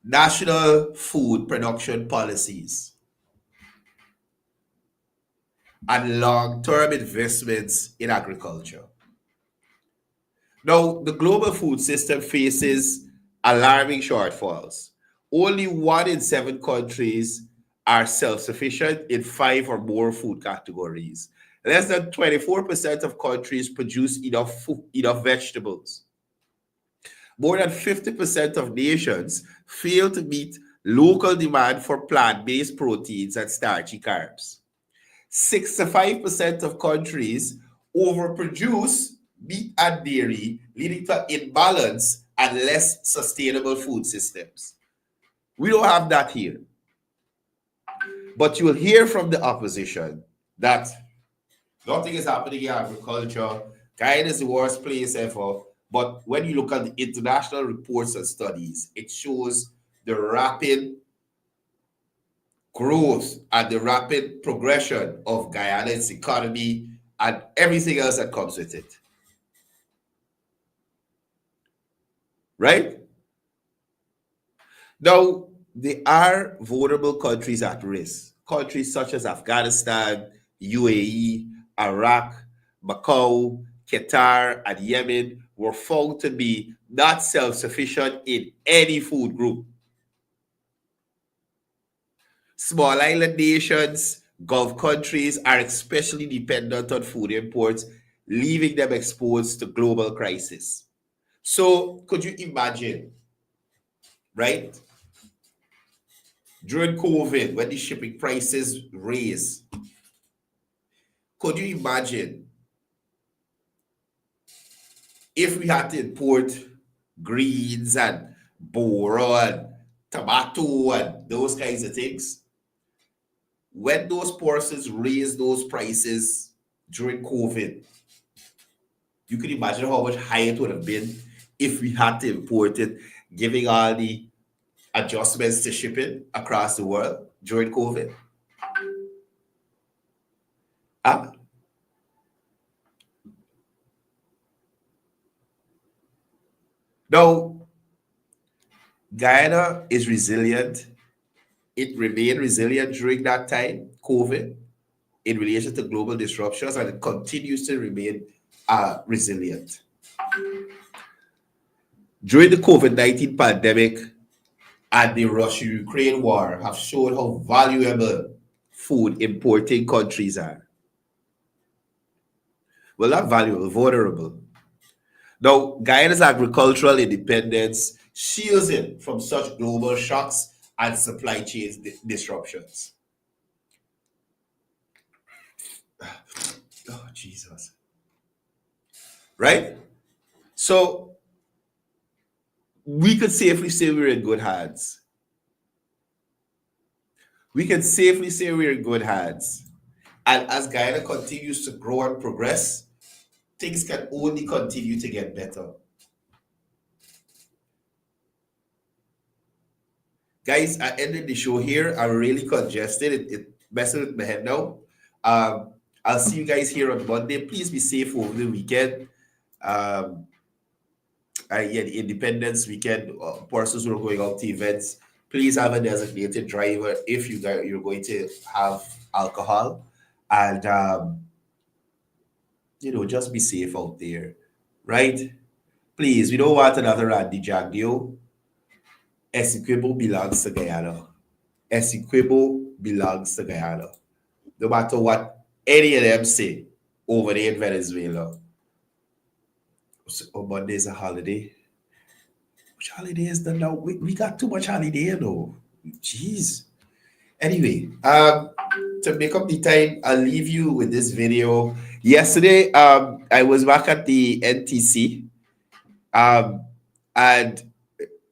national food production policies and long-term investments in agriculture. Now, the global food system faces alarming shortfalls. Only 1 in 7 countries are self-sufficient in 5 or more food categories. Less than 24% of countries produce enough vegetables. More than 50% of nations fail to meet local demand for plant-based proteins and starchy carbs. 65% of countries overproduce meat and dairy, leading to imbalance and less sustainable food systems. We don't have that here. But you will hear from the opposition that nothing is happening in agriculture. Guyana is the worst place ever. But when you look at the international reports and studies, it shows the rapid growth and the rapid progression of Guyana's economy and everything else that comes with it. Right? Now, there are vulnerable countries at risk. Countries such as Afghanistan, UAE, Iraq, Macau, Qatar, and Yemen were found to be not self-sufficient in any food group. Small island nations, Gulf countries are especially dependent on food imports, leaving them exposed to global crisis. So could you imagine, right? During COVID, when the shipping prices raised, could you imagine if we had to import greens and boro and tomato and those kinds of things? When those persons raised those prices during COVID, you can imagine how much higher it would have been if we had to import it, giving all the adjustments to shipping across the world during COVID. Now, Guyana is resilient. It remained resilient during that time, COVID, in relation to global disruptions, and it continues to remain resilient. During the COVID-19 pandemic and the Russia-Ukraine war have shown how valuable food importing countries are. Well, not valuable, vulnerable. Now, Guyana's agricultural independence shields it from such global shocks and supply chain disruptions. Oh, Jesus. Right? So, we could safely say we're in good hands. We can safely say we're in good hands. And as Guyana continues to grow and progress, things can only continue to get better. Guys, I ended the show here. I'm really congested. It messes with my head now. I'll see you guys here on Monday. Please be safe over the weekend. The Independence Weekend, persons who are going out to events, please have a designated driver if you're going to have alcohol. And, just be safe out there, right? Please, we don't want another Randy Jagdeo. Essequibo belongs to Guyana. Essequibo belongs to Guyana. No matter what any of them say over there in Venezuela. So, Monday is a holiday. Which holiday is that now? We got too much holiday, though. Jeez. Anyway, to make up the time, I'll leave you with this video. Yesterday, I was back at the NTC, and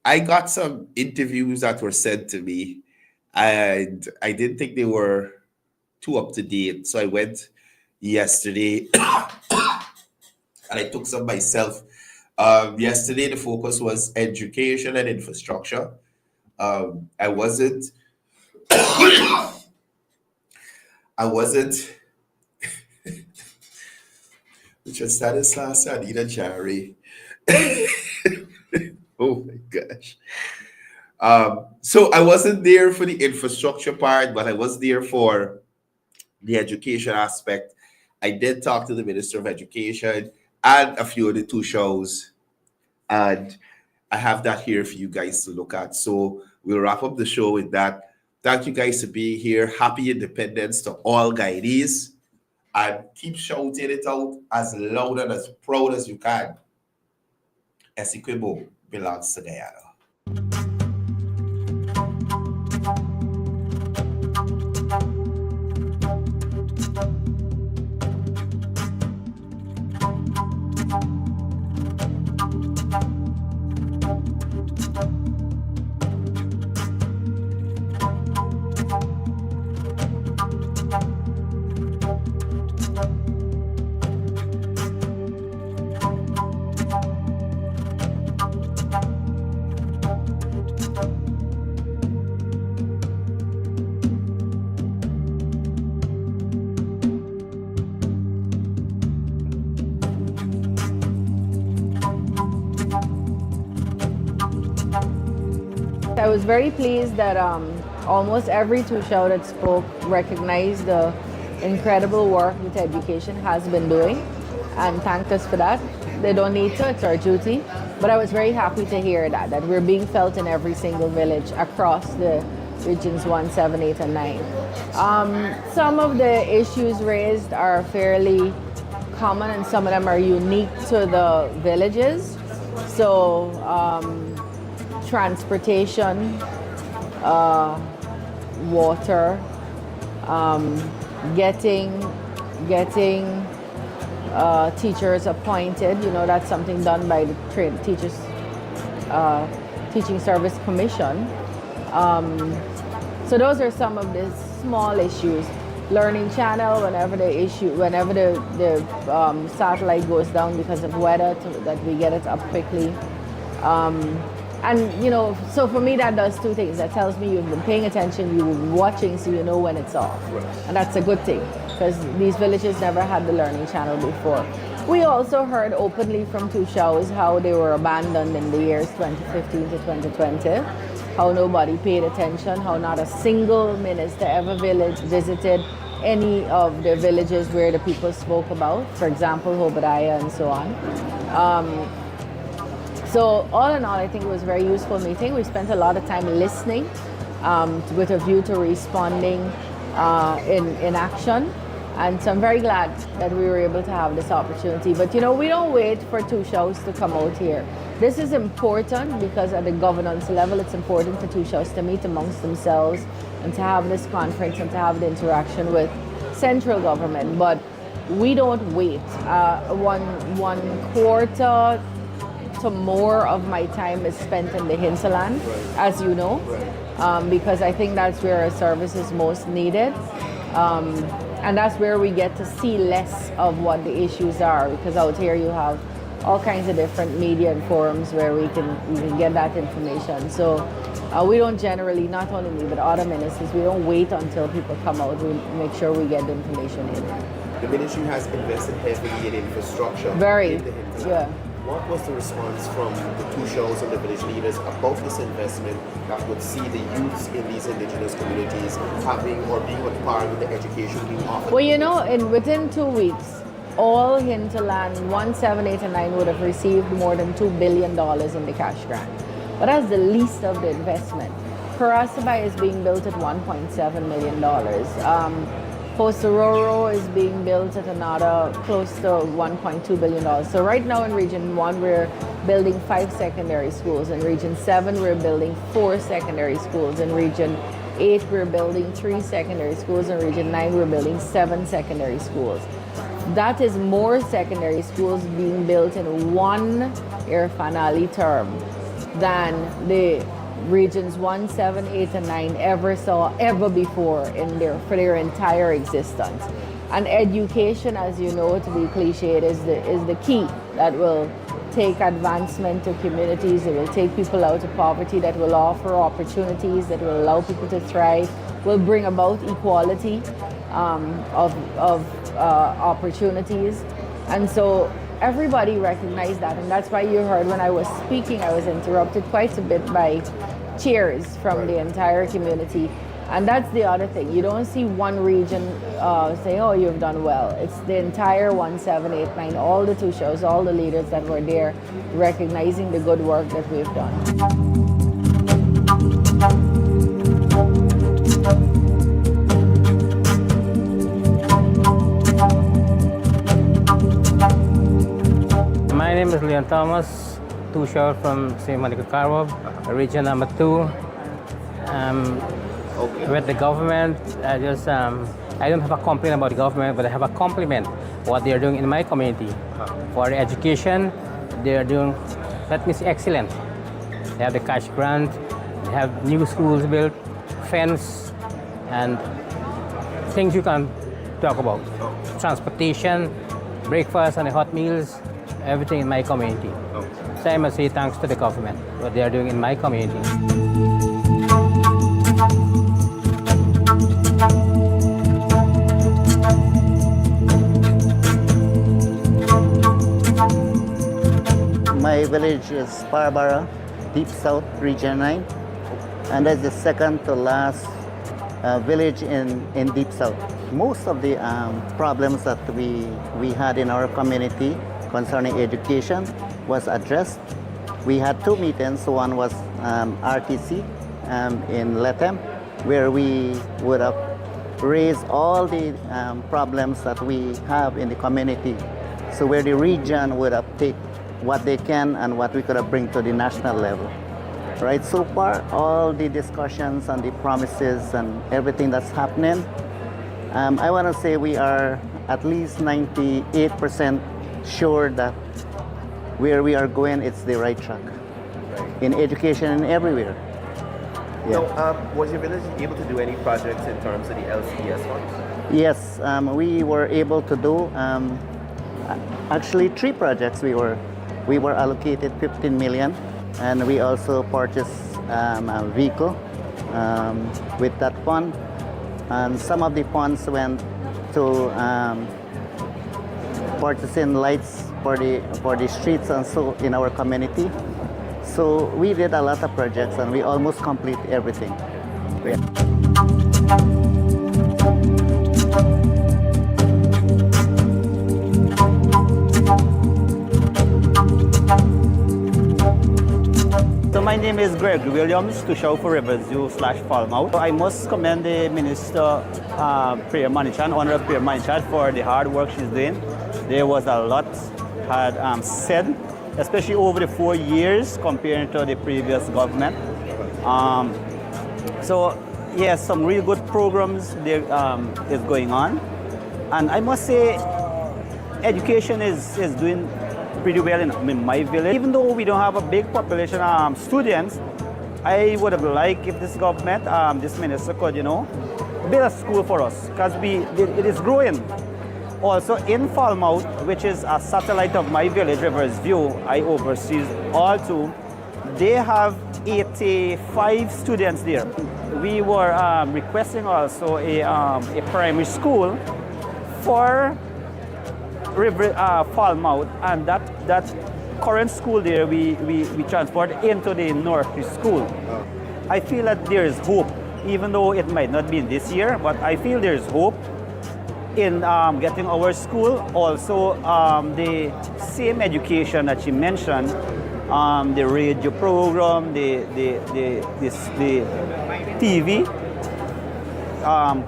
I got some interviews that were sent to me, and I didn't think they were too up to date. So I went yesterday and I took some myself. Yesterday, the focus was education and infrastructure. I wasn't just Stanislaus Anita Jerry. Oh my gosh. So I wasn't there for the infrastructure part, but I was there for the education aspect. I did talk to the Minister of Education and a few of the two shows, and I have that here for you guys to look at. So we'll wrap up the show with that. Thank you guys for being here. Happy Independence to all Guyanese, and keep shouting it out as loud and as proud as you can. Essequibo belongs to Guyana.
I was very pleased that almost every two-show that spoke recognized the incredible work that education has been doing and thanked us for that. They don't need to, it's our duty. But I was very happy to hear that we're being felt in every single village across the regions 1, 7, 8, and 9. Some of the issues raised are fairly common and some of them are unique to the villages. So, transportation, water, getting teachers appointed. That's something done by the Teaching Service Commission. So those are some of the small issues. Learning channel, whenever the satellite goes down because of weather, that we get it up quickly. So for me that does two things. That tells me you've been paying attention, you've been watching, so you know when it's off. Right. And that's a good thing, because these villages never had the learning channel before. We also heard openly from two shows how they were abandoned in the years 2015 to 2020, how nobody paid attention, how not a single minister ever visited any of the villages where the people spoke about, for example, Hobadiah and so on. So all in all, I think it was a very useful meeting. We spent a lot of time listening with a view to responding in action. And so I'm very glad that we were able to have this opportunity. But you know, we don't wait for two shows to come out here. This is important because at the governance level, it's important for two shows to meet amongst themselves and to have this conference and to have the interaction with central government. But we don't wait. One quarter to more of my time is spent in the hinterland, as you know, because I think that's where our service is most needed. And that's where we get to see less of what the issues are, because out here you have all kinds of different media and forums where we can get that information. So we don't generally, not only me, but other ministers, we don't wait until people come out. We make sure we get the information in.
The ministry has invested heavily in infrastructure.
Very,
in the hinterland.
yeah.
What was the response from the two shows and the village leaders about this investment that would see the youths in these indigenous communities having or being on par with the education being offered?
Well, you know, within 2 weeks, all hinterland 1, 7, 8, and 9 would have received more than $2 billion in the cash grant. But that's the least of the investment. Karasabai is being built at $1.7 million. Posororo is being built at another close to $1.2 billion. So right now in Region 1, we're building 5 secondary schools. In Region 7, we're building 4 secondary schools. In Region 8, we're building 3 secondary schools. In Region 9, we're building 7 secondary schools. That is more secondary schools being built in one Irfanali term than the Regions 1, 7, 8, and 9 ever saw ever before for their entire existence. And education, as you know, to be cliched, is the key that will take advancement to communities. It will take people out of poverty, that will offer opportunities, that will allow people to thrive, will bring about equality of opportunities. And so everybody recognized that, and that's why you heard when I was speaking, I was interrupted quite a bit by cheers from the entire community. And that's the other thing. You don't see one region say, oh, you've done well. It's the entire 1, 7, 8, 9, all the two shows, all the leaders that were there recognizing the good work that we've done.
My name is Leon Thomas, two-show from St. Monica Carwab, region number 2. With the government, I don't have a complaint about the government, but I have a compliment what they are doing in my community. For the education, they are doing, that means excellent. They have the cash grant, they have new schools built, fence, and things you can talk about. Transportation, breakfast and the hot meals, everything in my community. So I must say thanks to the government, what they are doing in my community.
My village is Parabara, Deep South, Region 9, and that's the second to last village in Deep South. Most of the problems that we had in our community concerning education was addressed. We had 2 meetings. One was RTC in Letem, where we would have raised all the problems that we have in the community. So where the region would have taken what they can and what we could have bring to the national level. Right, so far, all the discussions and the promises and everything that's happening, I want to say we are at least 98% sure that where we are going, it's the right track. In education and everywhere.
Yeah. So, was your village able to do any projects in terms of the LCS funds?
Yes, we were able to do actually 3 projects. We were allocated 15 million, and we also purchased a vehicle with that fund. And some of the funds went to purchasing lights for the streets and so in our community. So we did a lot of projects and we almost complete everything. Yeah.
My name is Greg Williams, to show for Riverview/Falmouth. I must commend the Minister, Priya Manichan, Honorable Priya Manichan, for the hard work she's doing. There was a lot had said, especially over the 4 years compared to the previous government. So yes, some really good programs there is going on. And I must say, education is doing pretty well in my village. Even though we don't have a big population of students, I would have liked if this government, this minister could, build a school for us, because it is growing. Also in Falmouth, which is a satellite of my village, Riverview, I oversee all two, they have 85 students there. We were requesting also a primary school for Falmouth, and that current school there we transport into the North School. I feel that there is hope, even though it might not be this year, but I feel there is hope in getting our school. Also, the same education that you mentioned, the radio program, the TV,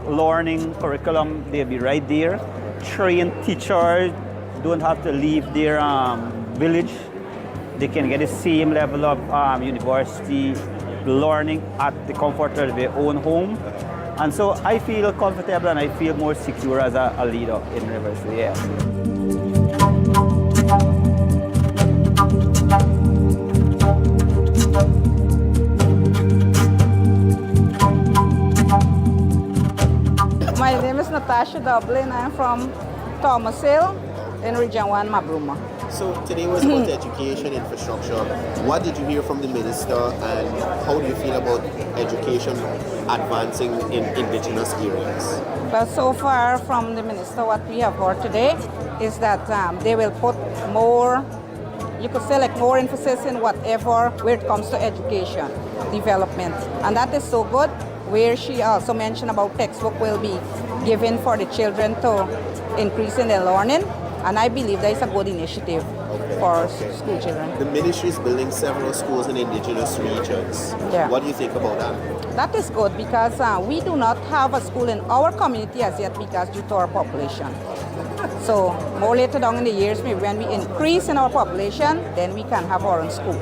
learning curriculum, they'll be right there. Trained teachers don't have to leave their village. They can get the same level of university learning at the comfort of their own home. And so I feel comfortable and I feel more secure as a leader in Riverview. Yeah.
My name is Natasha Dublin. I'm from Thomas Hill in Region 1, Mabruma.
So today was about education infrastructure. What did you hear from the minister, and how do you feel about education advancing in indigenous areas?
Well, so far from the minister, what we have heard today is that they will put more, you could say, like more emphasis in whatever where it comes to education development, and that is so good. Where she also mentioned about textbook will be given for the children to increase in their learning, and I believe that is a good initiative for school children.
The ministry is building several schools in indigenous regions.
Yeah.
What do you think about that?
That is good, because we do not have a school in our community as yet, because due to our population. So more later down in the years, maybe when we increase in our population, then we can have our own school.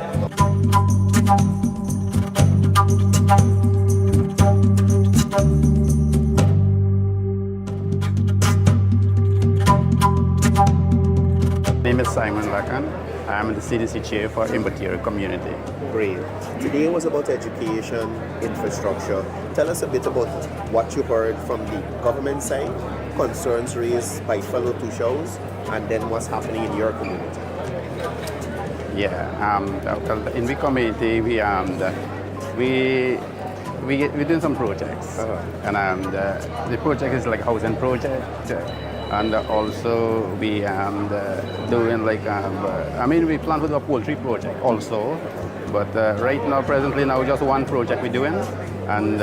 My name is Simon Lacan. I'm the CDC chair for Imbatiri community.
Great. Today was about education, infrastructure. Tell us a bit about what you heard from the government side, concerns raised by fellow Tushaus, and then what's happening in your community.
Yeah, in the community we're doing some projects, and the project is like housing project. And also we doing like, we plan to do a poultry project also, but right now, presently now, just one project we're doing, and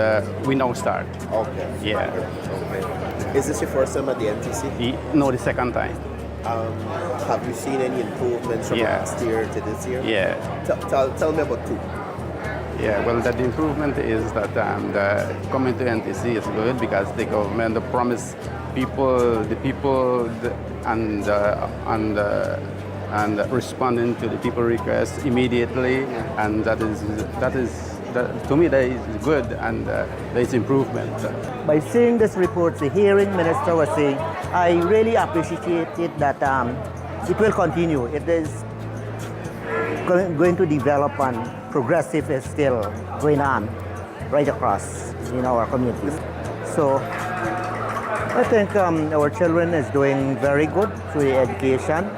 we now start.
Okay.
Yeah.
Okay. Is this your first time at the NTC?
No, the second time.
Have you seen any improvements from last year to this year?
Yeah.
Tell me about two.
Yeah, well, the improvement is that coming to NTC is good, because the government promised people, and responding to the people requests immediately, and that to me that is good, and there is improvement.
By seeing this report, the hearing minister was saying, I really appreciate it that it will continue. It is going to develop, and progressive is still going on right across in our communities. So I think our children is doing very good through the education,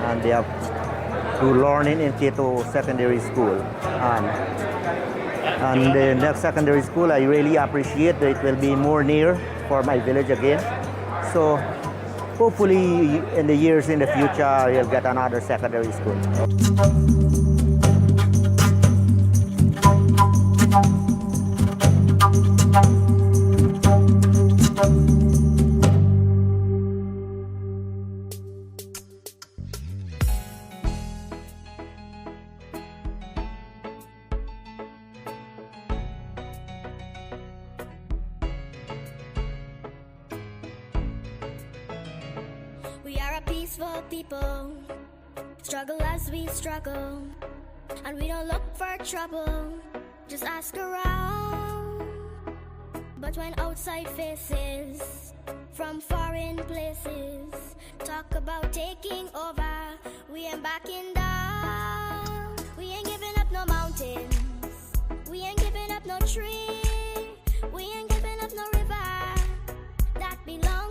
and they have to learning in K2 secondary school. And the next secondary school, I really appreciate that it will be more near for my village again. So hopefully in the years in the future, you'll get another secondary school.
peaceful people struggle as we struggle, and we don't look for trouble, just ask around. But when outside faces from foreign places talk about taking over, we ain't backing down. We ain't giving up no mountains, we ain't giving up no tree, we ain't giving up no river that belongs